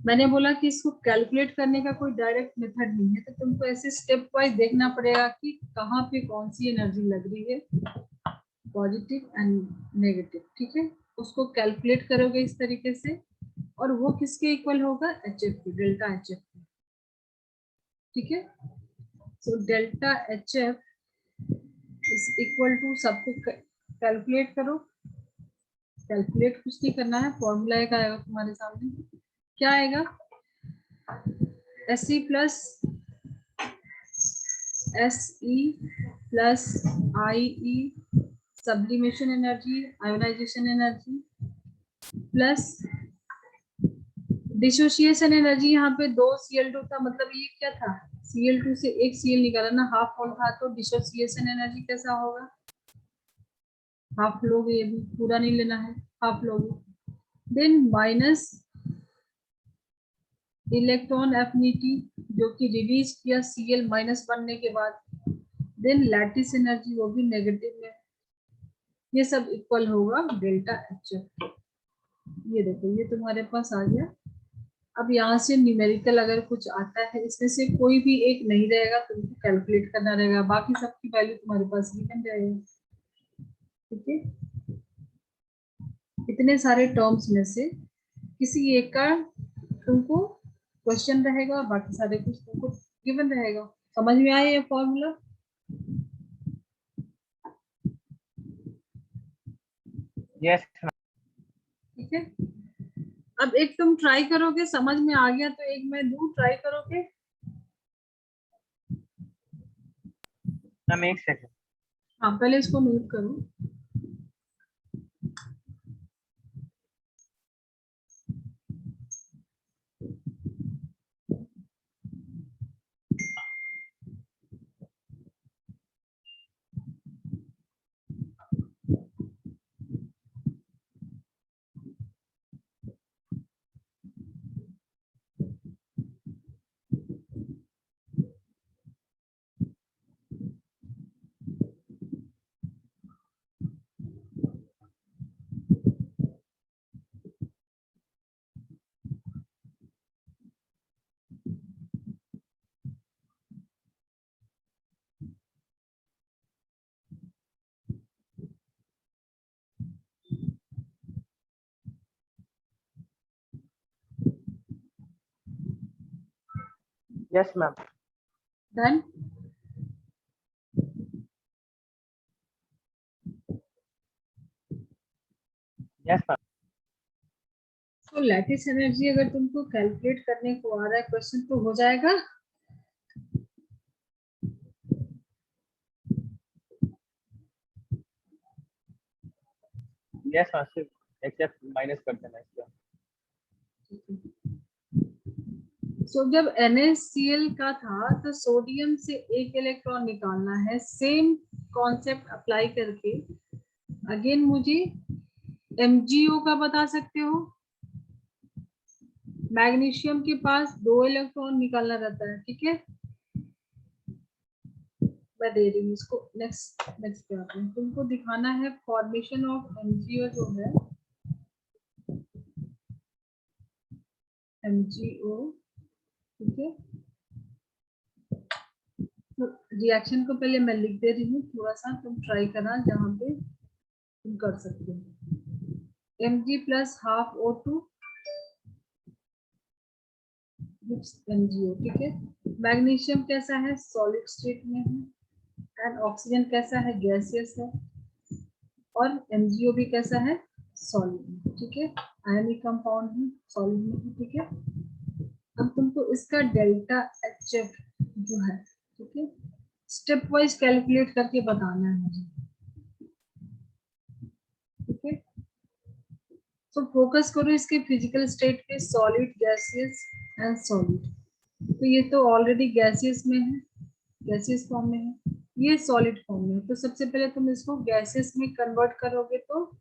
मैंने बोला कि इसको कैलकुलेट करने का कोई डायरेक्ट मेथड नहीं है, तो तुमको ऐसे स्टेप वाइज देखना पड़ेगा कि कहाँ पे कौन सी एनर्जी लग रही है, पॉजिटिव एंड नेगेटिव। ठीक है, उसको कैलकुलेट करोगे इस तरीके से, और वो किसके इक्वल होगा, HF की, डेल्टा HF की। ठीक है, so delta HF is equal to, सबको कैलकुलेट करो। कैलकुलेट कुछ नहीं करना है, फॉर्मूला एक आएगा तुम्हारे सामने, क्या आएगा, SE plus SE plus IE sublimation energy, ionisation energy, plus dissociation energy. यहाँ पे 2 Cl2 था, मतलब ये क्या था, Cl2 से एक Cl निकाला ना, हाफ मोल था, तो डिसोसिएशन एनर्जी कैसा होगा, हाफ लोगे, ये भी पूरा नहीं लेना है, हाफ लोगे। देन माइनस इलेक्ट्रॉन एफिनिटी जो कि रिलीज किया Cl माइनस बनने के बाद, देन लैटिस एनर्जी वो भी नेगेटिव में, ये सब इक्वल होगा डेल्टा एच। ये देखो ये तुम्हारे पास आ गया। अब यहाँ से न्यूमेरिकल अगर कुछ आता है, इसमें से कोई भी एक नहीं रहेगा, तुमको कैलकुलेट करना रहेगा, बाकी सबकी वैल्यू तुम्हारे पास गिवन रहेगा। ठीक है, इतने सारे टर्म्स में से किसी एक का तुमको क्वेश्चन रहेगा और बाकी सारे कुछ तुमको गिवन रहेगा। समझ में आया ये फॉर्मूला? Yes, ठीक है, अब एक तुम ट्राई करोगे, समझ में आ गया तो एक मैं दूं, ट्राई करोगे? ma'am, एक सेकंड। हाँ पहले इसको म्यूट करो। Yes, ma'am. Done. Yes, ma'am. तो लैटिस एनर्जी अगर तुमको कैलकुलेट करने को आ रहा है क्वेश्चन तो हो जाएगा। Yes, ma'am. सिर्फ एक्सेप्ट माइनस कर देना इसका। सो जब NaCl का था तो सोडियम से एक इलेक्ट्रॉन निकालना है, सेम कॉन्सेप्ट अप्लाई करके। अगेन मुझे MgO का बता सकते हो, मैग्नीशियम के पास 2 इलेक्ट्रॉन निकालना रहता है। ठीक है, मैं दे रही हूँ इसको। नेक्स्ट पे आते हैं, तुमको दिखाना है फॉर्मेशन ऑफ MgO जो है, MgO। ठीक है, तो रिएक्शन को पहले मैं लिख दे रही हूँ, थोड़ा सा तुम ट्राई करना जहाँ पे तुम कर सकते हो। Mg plus half O2 MgO। ठीक है, मैग्नीशियम कैसा है? सॉलिड स्टेट में है, एंड ऑक्सीजन कैसा है? गैसियस है, और MgO भी कैसा है? सॉलिड में। ठीक है, आयनिक कंपाउंड है, सॉलिड में है। ठीक है, अब तुमको इसका डेल्टा HF जो है, ठीक है, स्टेप वाइज कैलकुलेट करके बताना है मुझे। ठीक है, तो फोकस करो इसके फिजिकल स्टेट पे, सॉलिड, गैसियस एंड सॉलिड। तो ये तो ऑलरेडी गैसियस में है, गैसियस फॉर्म में है, ये सॉलिड फॉर्म में है। तो सबसे पहले तुम इसको गैसियस में कन्वर्ट करोगे तो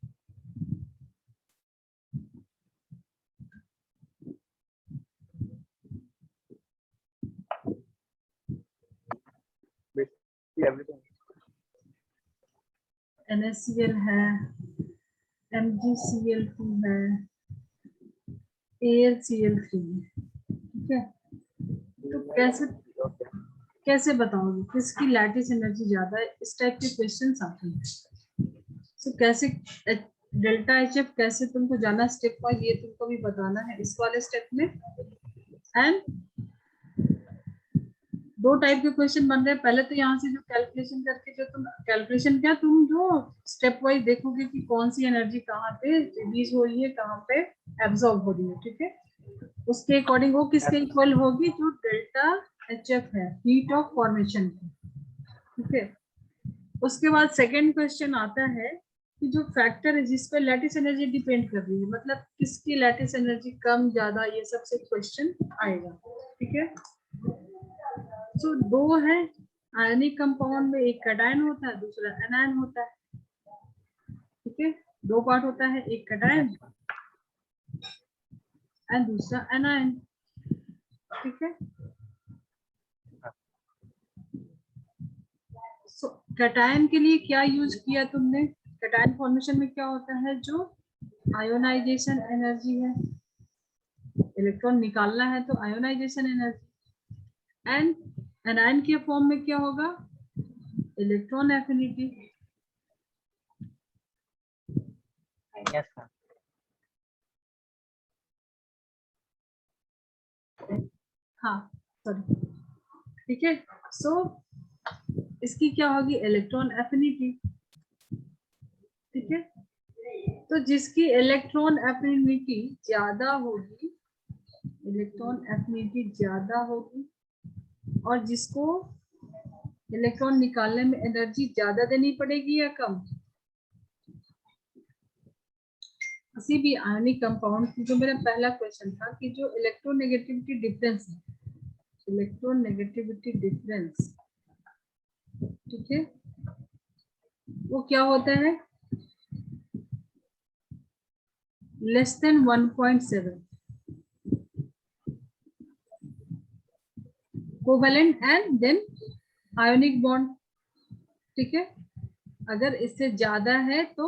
Basically everything. NaCl है, MgCl2 है, AlCl3 है। ठीक है, तो कैसे बताओगे किसकी लैटिस एनर्जी ज्यादा है? इस टाइप के क्वेश्चंस आते हैं। तो कैसे डेल्टा HF कैसे तुमको जाना स्टेप वाइज, ये तुमको भी बताना है इस वाले स्टेप में। एंड 2 टाइप के क्वेश्चन बन रहे हैं। पहले तो यहाँ से जो कैलकुलेशन करके जो तुम कैलकुलेशन क्या, तुम जो स्टेप वाइज देखोगे कि कौन सी एनर्जी कहाँ पे रिलीज हो रही है, कहाँ पे एब्जॉर्ब हो रही है। ठीक है, उसके अकॉर्डिंग वो किसके इक्वल होगी? जो डेल्टा HF है, हीट ऑफ फॉर्मेशन की। ठीक है, उसके बाद सेकंड क्वेश्चन आता है कि जो फैक्टर है जिस पे लैटिस एनर्जी डिपेंड कर रही है, मतलब किसकी लैटिस एनर्जी कम ज्यादा, ये सबसे क्वेश्चन आएगा। ठीक है, तो 2 है आयनिक कंपाउंड में, एक कैटायन होता है, दूसरा एनायन होता है। ठीक है, 2 पार्ट होता है, एक कैटायन एंड दूसरा एनायन। ठीक है। सो कैटायन के लिए क्या यूज किया तुमने? कैटायन फॉर्मेशन में क्या होता है? जो आयोनाइजेशन एनर्जी है, इलेक्ट्रॉन निकालना है तो आयोनाइजेशन एनर्जी, एंड एनायन के फॉर्म में क्या होगा? Electron affinity. Yes, ma'am. हाँ सॉरी, ठीक है। सो इसकी क्या होगी? इलेक्ट्रॉन एफिनिटी, ठीक है। तो जिसकी इलेक्ट्रॉन एफिनिटी ज्यादा होगी, इलेक्ट्रॉन एफिनिटी ज्यादा होगी, और जिसको इलेक्ट्रॉन निकालने में एनर्जी ज्यादा देनी पड़ेगी या कम? किसी भी आयनिक कंपाउंड की, जो मेरा पहला क्वेश्चन था कि जो इलेक्ट्रोनेगेटिविटी डिफरेंस है, इलेक्ट्रोनेगेटिविटी डिफरेंस, ठीक है, वो क्या होता है? Less than 1.7 covalent and then ionic bond, ठीक है। अगर इससे ज्यादा है तो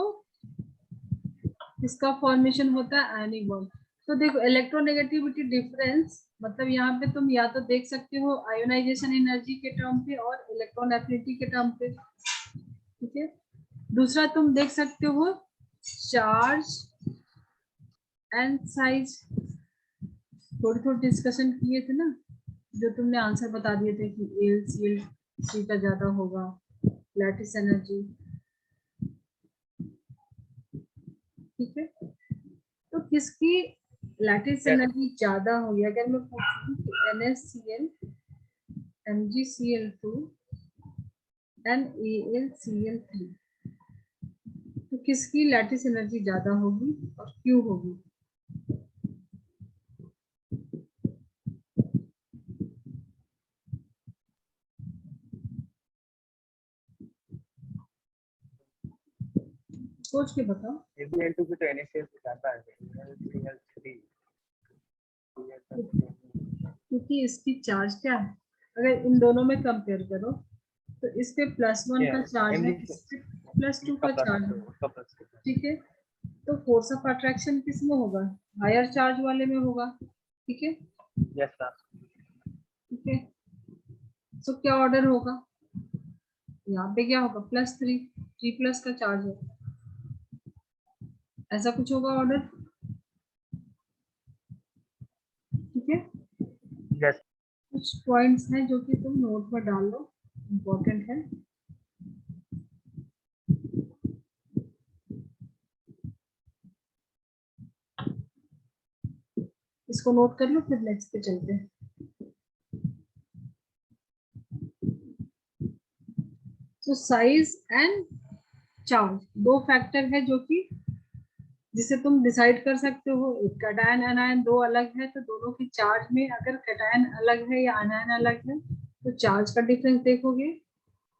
इसका फॉर्मेशन होता है आयोनिक बॉन्ड। तो देखो इलेक्ट्रोनेगेटिविटी डिफरेंस मतलब यहाँ पे तुम या तो देख सकते हो आयोनाइजेशन एनर्जी के टर्म पे और इलेक्ट्रॉन एफिनिटी के टर्म पे, ठीक है। दूसरा तुम देख सकते हो चार्ज एंड साइज, थोड़ी थोड़ी डिस्कशन किए थे ना, जो तुमने आंसर बता दिए थे कि AlCl3 का ज्यादा होगा, लैटिस एनर्जी, ठीक है। तो किसकी लैटिस एनर्जी ज्यादा होगी? अगर मैं पूछूं कि NaCl, MgCl2 एंड AlCl3, तो किसकी लैटिस एनर्जी ज्यादा होगी और क्यों होगी? सोच के बताओ। Al2 भी तो NaCl से ज्यादा है, NaCl3 क्योंकि इसकी चार्ज क्या है, अगर इन दोनों में कंपेयर करो तो इस पे +1 का चार्ज है, इस पे +2 का चार्ज है, उसका प्लस ठीक है। तो फोर्स ऑफ अट्रैक्शन किस में होगा? हायर चार्ज वाले में होगा, ठीक है। Yes sir. ठीक है, तो क्या ऑर्डर होगा? यहाँ पे क्या होगा? +3 का चार्ज है, ऐसा कुछ होगा ऑर्डर, ठीक है। यस कुछ पॉइंट्स हैं जो कि तुम नोट में डाल लो, इम्पोर्टेंट है। इसको नोट कर लो, फिर नेक्स्ट पे चलते हैं। तो साइज एंड चार्ज दो फैक्टर है जो कि जिसे तुम डिसाइड कर सकते हो। एक कैटायन एनायन दो अलग है, तो दोनों की चार्ज में अगर कैटायन अलग है या एनायन अलग है तो चार्ज का डिफरेंस देखोगे,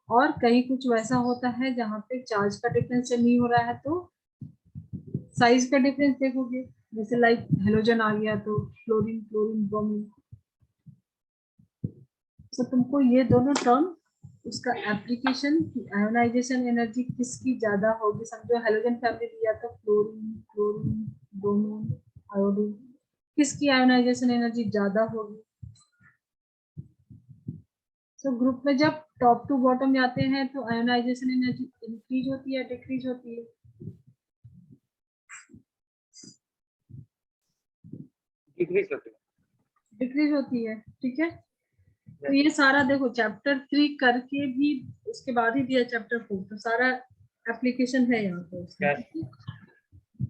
और कहीं कुछ वैसा होता है जहाँ पे चार्ज का डिफरेंस नहीं हो रहा है तो साइज का डिफरेंस देखोगे। जैसे लाइक हेलोजन आ गया तो फ्लोरीन, क्लोरीन, ब्रोमीन। तो तुमको ये दोनों टर्म, उसका एप्लीकेशन, आयोनाइजेशन एनर्जी किसकी ज्यादा होगी, समझो हेलोजन फैमिली दिया तो फ्लोरीन, क्लोरीन, ब्रोमीन, आयोडीन, किसकी आयोनाइजेशन एनर्जी ज्यादा होगी? तो ग्रुप में जब टॉप टू बॉटम जाते हैं तो आयोनाइजेशन एनर्जी इंक्रीज होती है, डिक्रीज होती है? डिक्रीज होती है। डिक्रीज होती है, ठीक है। तो ये सारा देखो चैप्टर 3 करके भी उसके बाद ही दिया चैप्टर 4, तो सारा एप्लीकेशन है यहाँ पे उसका, Yes. ठीक है।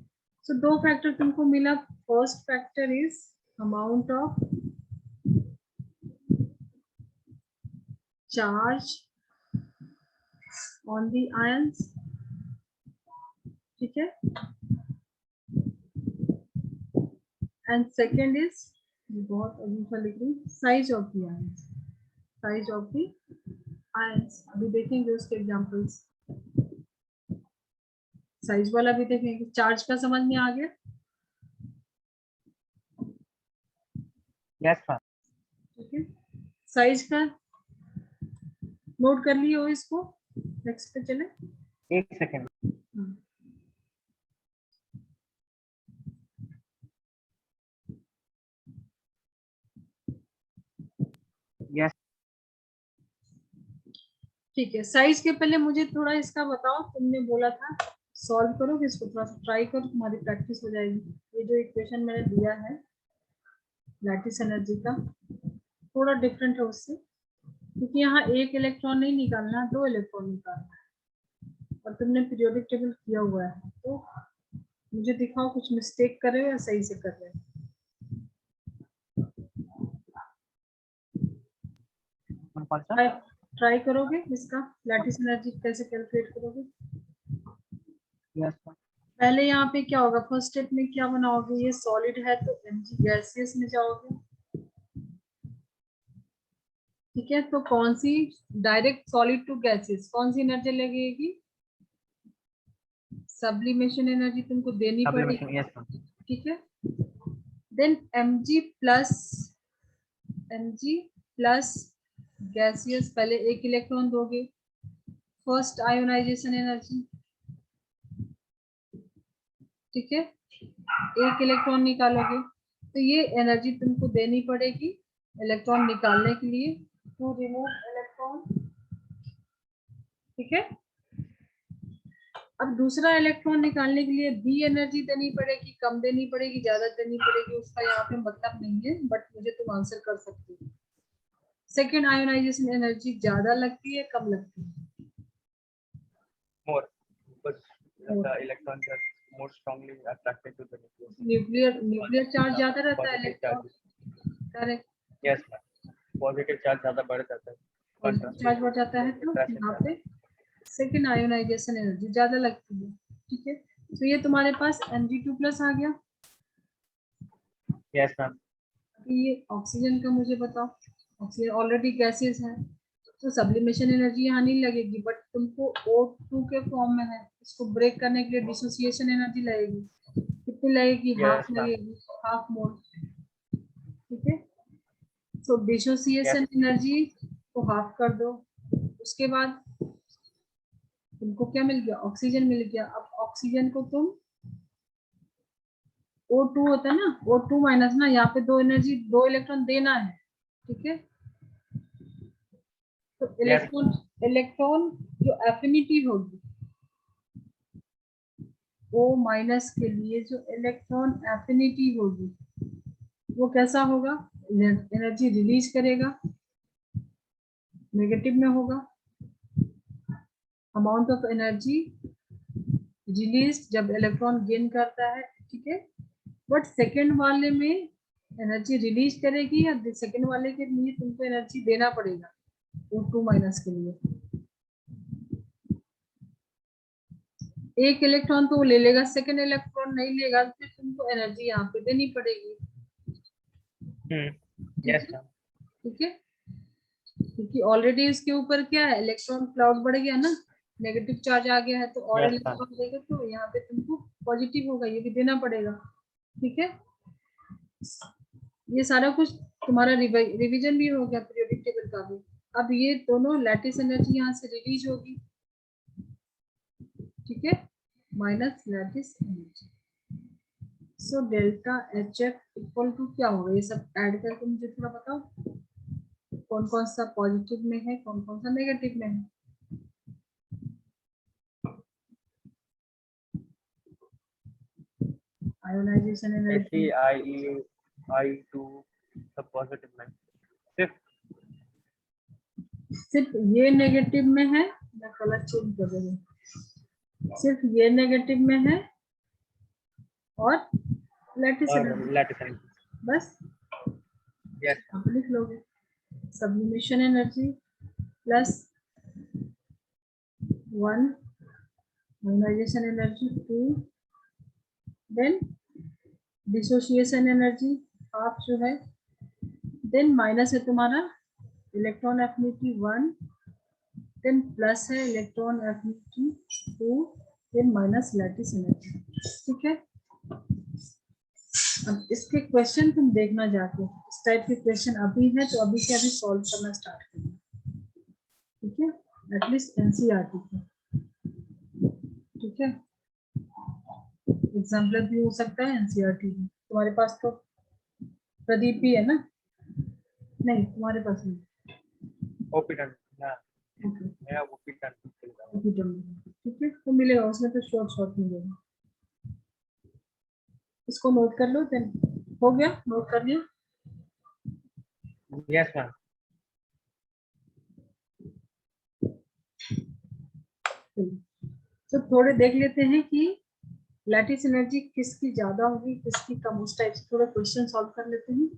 सो दो फैक्टर तुमको मिला। First factor is amount of charge on the ions, ठीक है। एंड सेकेंड इज, बहुत अजीब सा लिख रही, size of the ions, size of the ions. अभी देखेंगे उसके एग्जांपल्स, साइज वाला भी देखेंगे। चार्ज का समझ में आ गया? Yes ma'am. ठीक है, साइज का नोट कर लिए हो इसको, नेक्स्ट पे चले। एक सेकेंड। यस ठीक है, साइज के पहले मुझे थोड़ा इसका बताओ, तुमने बोला था सॉल्व करो, इसको थोड़ा सा ट्राई करो, तुम्हारी प्रैक्टिस हो जाएगी। ये जो इक्वेशन मैंने दिया है लैटिस एनर्जी का, थोड़ा डिफरेंट है उससे, क्योंकि यहाँ एक इलेक्ट्रॉन नहीं निकालना, 2 इलेक्ट्रॉन निकालना है, और तुमने पीरियोडिक टेबल किया हुआ है, तो मुझे दिखाओ कुछ मिस्टेक कर रहे हो या सही से कर रहे हो। कौन सा? ट्राई करोगे इसका लैटिस एनर्जी कैसे कैलकुलेट करोगे? यस पहले यहाँ पे क्या होगा, फर्स्ट स्टेप में क्या बनाओगे, ये सॉलिड है तो mg गैसियस में जाओगे, ठीक है, तो कौन सी डायरेक्ट सॉलिड टू गैसियस कौन सी एनर्जी लगेगी, सब्लिमेशन एनर्जी तुमको देनी पड़ेगी, यस ठीक है। देन mg प्लस गैसियस, पहले एक इलेक्ट्रॉन दोगे, फर्स्ट आयोनाइजेशन एनर्जी, ठीक है, एक इलेक्ट्रॉन निकालोगे, तो ये एनर्जी तुमको देनी पड़ेगी इलेक्ट्रॉन निकालने के लिए, टू रिमूव इलेक्ट्रॉन, ठीक है। अब दूसरा इलेक्ट्रॉन निकालने के लिए बी एनर्जी देनी पड़ेगी, कम देनी पड़ेगी, ज्यादा देनी पड़ेगी, उसका यहाँ पे मतलब नहीं है, बट मुझे तुम आंसर कर सकते हो। सेकेंड आयोनाइजेशन एनर्जी ज्यादा लगती है कम लगती है? more because the electrons are more strongly attracted to the nucleus. Nuclear charge ज्यादा रहता है Positive electron, charges. Correct, Yes ma'am. Positive charge ज़्यादा बढ़ जाता है. चार्ज बढ़ जाता है, तो यहाँ पे सेकेंड आयोनाइजेशन एनर्जी ज्यादा लगती है, ठीक है। तो ये तुम्हारे पास Mg2+ आ गया। Yes ma'am. ये ऑक्सीजन का मुझे बताओ, ऑक्सीजन ऑलरेडी गैसेस है, तो सब्लिमेशन एनर्जी यहाँ नहीं लगेगी, बट तुमको O2 के फॉर्म में है, इसको ब्रेक करने के लिए डिसोसिएशन एनर्जी लगेगी, कितनी लगेगी, हाफ Yes, ma'am. लगेगी, हाफ मोल, ठीक है। सो डिसोसिएशन एनर्जी को हाफ कर दो, उसके बाद तुमको क्या मिल गया, ऑक्सीजन मिल गया। अब ऑक्सीजन को तुम O2 होता है ना, O2 माइनस ना, यहाँ पे 2 एनर्जी 2 इलेक्ट्रॉन देना है, ठीक है। तो इलेक्ट्रॉन जो एफिनिटी होगी O माइनस के लिए, जो इलेक्ट्रॉन एफिनिटी होगी वो कैसा होगा, एनर्जी रिलीज करेगा, नेगेटिव में होगा, अमाउंट ऑफ एनर्जी रिलीज जब इलेक्ट्रॉन गेन करता है, ठीक है। बट सेकेंड वाले में एनर्जी रिलीज करेगी, या सेकेंड वाले के लिए तुमको एनर्जी देना पड़ेगा O2 माइनस के लिए। एक इलेक्ट्रॉन तो वो ले लेगा, सेकेंड इलेक्ट्रॉन नहीं लेगा, तो फिर तुमको एनर्जी यहाँ पे देनी पड़ेगी, Yes ma'am. ठीक है, क्योंकि ऑलरेडी इसके ऊपर क्या है, इलेक्ट्रॉन क्लाउड बढ़ गया ना, नेगेटिव चार्ज आ गया है, तो और Yes, इलेक्ट्रॉन देगा, तो यहाँ पे तुमको पॉजिटिव होगा, ये भी देना पड़ेगा, ठीक है। ये सारा कुछ तुम्हारा रिवीजन भी हो गया पीरियोडिक टेबल का भी। अब ये दोनों लैटिस एनर्जी यहाँ से रिलीज होगी, ठीक है, minus lattice energy. So delta HF equal to क्या होगा, ये सब ऐड करके मुझे थोड़ा बताओ, कौन कौन सा पॉजिटिव में है, कौन कौन सा नेगेटिव में है। आयोनाइजेशन एनर्जी I2 सब पॉजिटिव में, सिर्फ ये नेगेटिव में है, मैं कलर चेंज कर रही हूँ, सिर्फ ये नेगेटिव में है और लैटिस एनर्जी बस, Yes. आप लिख लोगे sublimation energy plus 1, ionization energy 2, then dissociation energy half जो है, देन माइनस है तुम्हारा इलेक्ट्रॉन एफिनिटी 1, देन प्लस है electron affinity 2, then minus lattice energy, ठीक है। अब इसके क्वेश्चन तुम देखना जाके, इस टाइप के क्वेश्चन अभी है तो अभी से अभी सॉल्व करना स्टार्ट करना, ठीक है, एटलीस्ट एनसीईआरटी के, ठीक है। एग्जाम्पल भी हो सकता है एनसीईआरटी भी, तुम्हारे पास तो प्रदीप भी है ना, नहीं तुम्हारे पास नहीं, ओपी डन ना, ओके मेरा ओपी डन चलता है। ठीक है, तो मिलेगा उसमें तो शॉर्ट शॉर्ट मिलेगा, इसको नोट कर लो, देन हो गया, नोट कर लिया। Yes ma'am. तो थोड़े देख लेते हैं कि लैटिस एनर्जी किसकी ज्यादा होगी किसकी कम, उस टाइप से थोड़ा क्वेश्चन सॉल्व कर लेते हैं।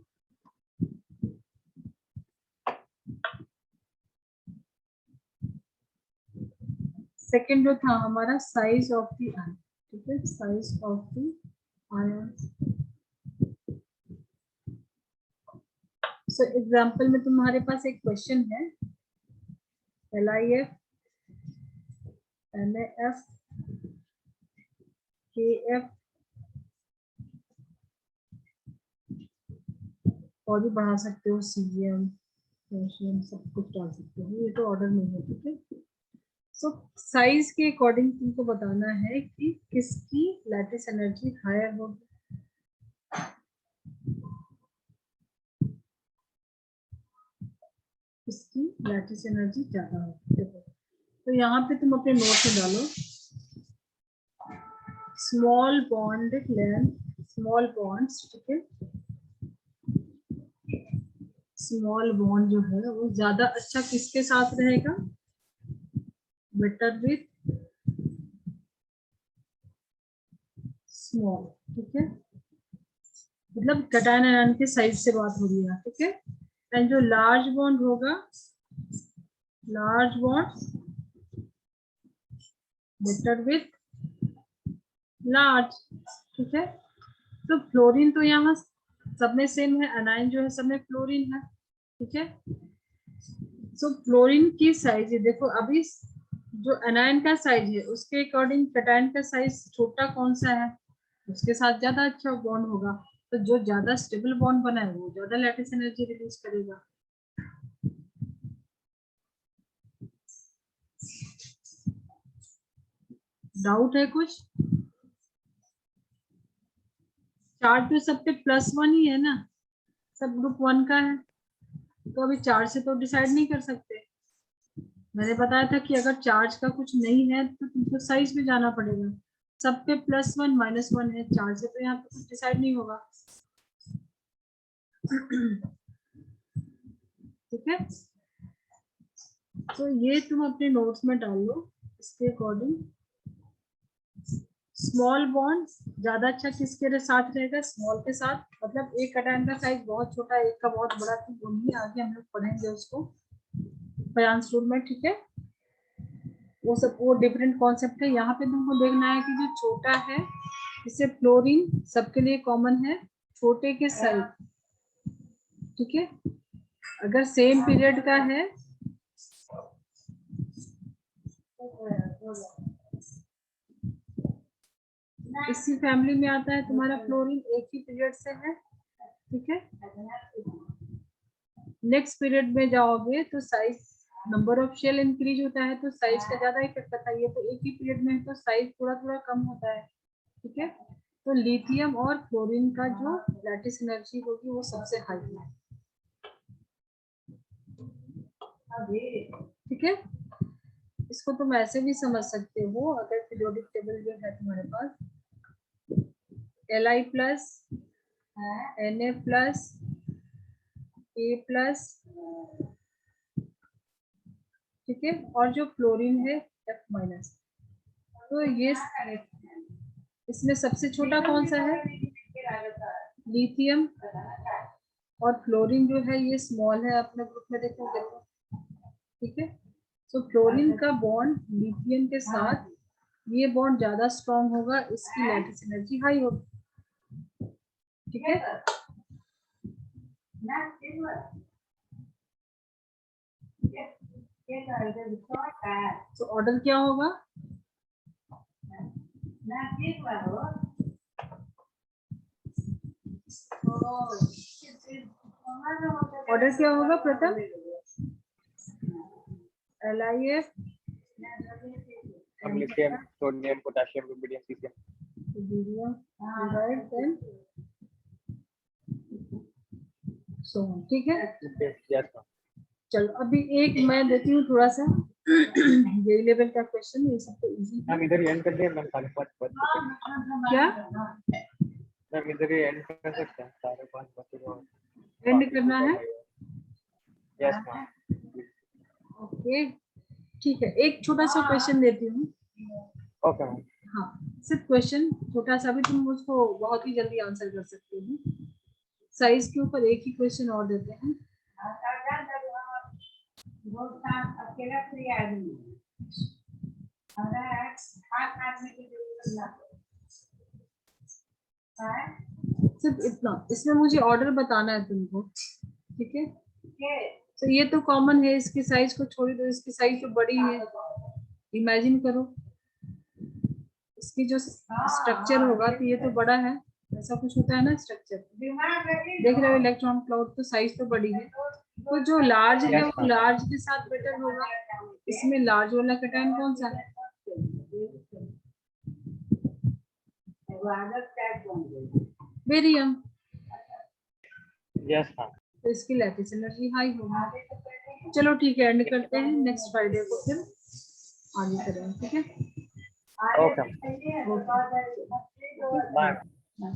सेकंड जो था हमारा साइज ऑफ द आयन, ठीक है, size of the ion. So example में तुम्हारे पास एक क्वेश्चन है, LIF, NAF, KF, और भी बढ़ा सकते हो, CM, सब कुछ डाल सकते हो, ये तो ऑर्डर में है, ठीक है। सो साइज के अकॉर्डिंग तुमको बताना है कि किसकी लैटिस एनर्जी हायर होगी, किसकी लैटिस एनर्जी ज्यादा होगी। देखो तो यहाँ पे तुम अपने नोट में डालो, small bond length, small bonds, ठीक है, स्मॉल बॉन्ड जो है वो ज्यादा अच्छा किसके साथ रहेगा, बेटर विथ स्मॉल, ठीक है, मतलब कैटायन आयन के साइज से बात हो रही है, ठीक है। एंड जो लार्ज बॉन्ड होगा, large bond better with large, ठीक है। तो फ्लोरीन तो यहाँ सब में सेम है, अनाइन जो है सब में फ्लोरीन है, ठीक है। सो फ्लोरीन की साइज देखो, अभी जो अनाइन का साइज है उसके अकॉर्डिंग कैटायन का साइज छोटा कौन सा है, उसके साथ ज्यादा अच्छा बॉन्ड होगा, तो जो ज्यादा स्टेबल बॉन्ड बना है वो ज्यादा लैटिस एनर्जी रिलीज करेगा। डाउट है कुछ? चार्ज तो सब पे +1 ही है ना, सब ग्रुप 1 का है, तो अभी चार्ज से तो डिसाइड नहीं कर सकते। मैंने बताया था कि अगर चार्ज का कुछ नहीं है तो तुमको साइज में जाना पड़ेगा, सब पे +1 -1 है, चार्ज से तो यहाँ पे कुछ डिसाइड नहीं होगा, ठीक है। तो ये तुम अपने नोट्स में डाल लो, इसके अकॉर्डिंग स्मॉल बॉन्ड ज्यादा अच्छा किसके साथ रहेगा, स्मॉल के साथ, मतलब एक कैटायन का साइज बहुत छोटा है, एक का बहुत बड़ा, तो वो नहीं, आगे हम लोग पढ़ेंगे उसको बयान रूल में, ठीक है। वो सब वो डिफरेंट कॉन्सेप्ट है, यहाँ पे तुमको देखना है कि जो छोटा है, जैसे फ्लोरीन सबके लिए कॉमन है, छोटे के साइज, ठीक है। अगर सेम पीरियड का है, इसी फैमिली में आता है तुम्हारा फ्लोरीन, एक ही पीरियड से है, ठीक है। नेक्स्ट पीरियड में जाओगे तो size, number of shell increase होता है तो साइज का ज्यादा इफेक्ट पड़ता है, ये तो एक ही पीरियड में है तो साइज थोड़ा थोड़ा कम होता है, ठीक है। तो लिथियम और फ्लोरीन का जो लैटिस एनर्जी होगी वो सबसे हाई है, ठीक है। इसको तुम ऐसे भी समझ सकते हो, अगर पीरियोडिक टेबल जो है तुम्हारे पास, Li plus, Na plus, A plus, ठीक है, और जो फ्लोरीन है F माइनस, तो ये इसमें सबसे छोटा कौन सा है, लिथियम, और फ्लोरीन जो है ये स्मॉल है अपने ग्रुप में, देखो देखो, ठीक है। तो फ्लोरीन का बॉन्ड लिथियम के साथ, ये बॉन्ड ज्यादा स्ट्रॉन्ग होगा, इसकी लैटिस एनर्जी हाई होगी, ठीक है। तो ऑर्डर क्या होगा, ऑर्डर क्या होगा प्रथम? LiF Lithium, sodium, potassium, rubidium, cesium. Divide then so, ठीक है। Yes, yes, ma'am. चलो अभी एक मैं देती हूँ थोड़ा सा ये लेवल का क्वेश्चन, ये सब तो इजी है। मैम इधर ही एंड कर दिए मैम, 5:30 बज चुके हैं। क्या मैम इधर ही एंड कर सकते हैं, 5:30 बज चुके हैं। एंड करना है? Yes ma'am. ओके ठीक है, एक छोटा सा क्वेश्चन देती हूँ। Okay ma'am. हाँ सिर्फ क्वेश्चन छोटा सा, भी तुम उसको बहुत ही जल्दी आंसर कर सकते हो। साइज के ऊपर एक ही क्वेश्चन और देते हैं। सिर्फ इतना, इसमें मुझे ऑर्डर बताना है तुमको, ठीक है। तो ये तो कॉमन है, इसकी साइज को छोड़ दो, इसकी साइज तो बड़ी है। इमेजिन करो इसकी जो स्ट्रक्चर होगा, तो ये तो बड़ा है, ऐसा कुछ होता है ना स्ट्रक्चर। देख रहे हो इलेक्ट्रॉन क्लाउड, तो साइज तो बड़ी है। तो जो लार्ज है वो लार्ज के साथ बेटर होगा। इसमें लार्ज वाला कैटायन कौन सा है? बेरियम। Yes ma'am. तो इसकी लैटिस एनर्जी हाई होगी। चलो ठीक है, एंड करते हैं, नेक्स्ट फ्राइडे को फिर आगे करेंगे, ठीक है। ओके। बाय। बाय।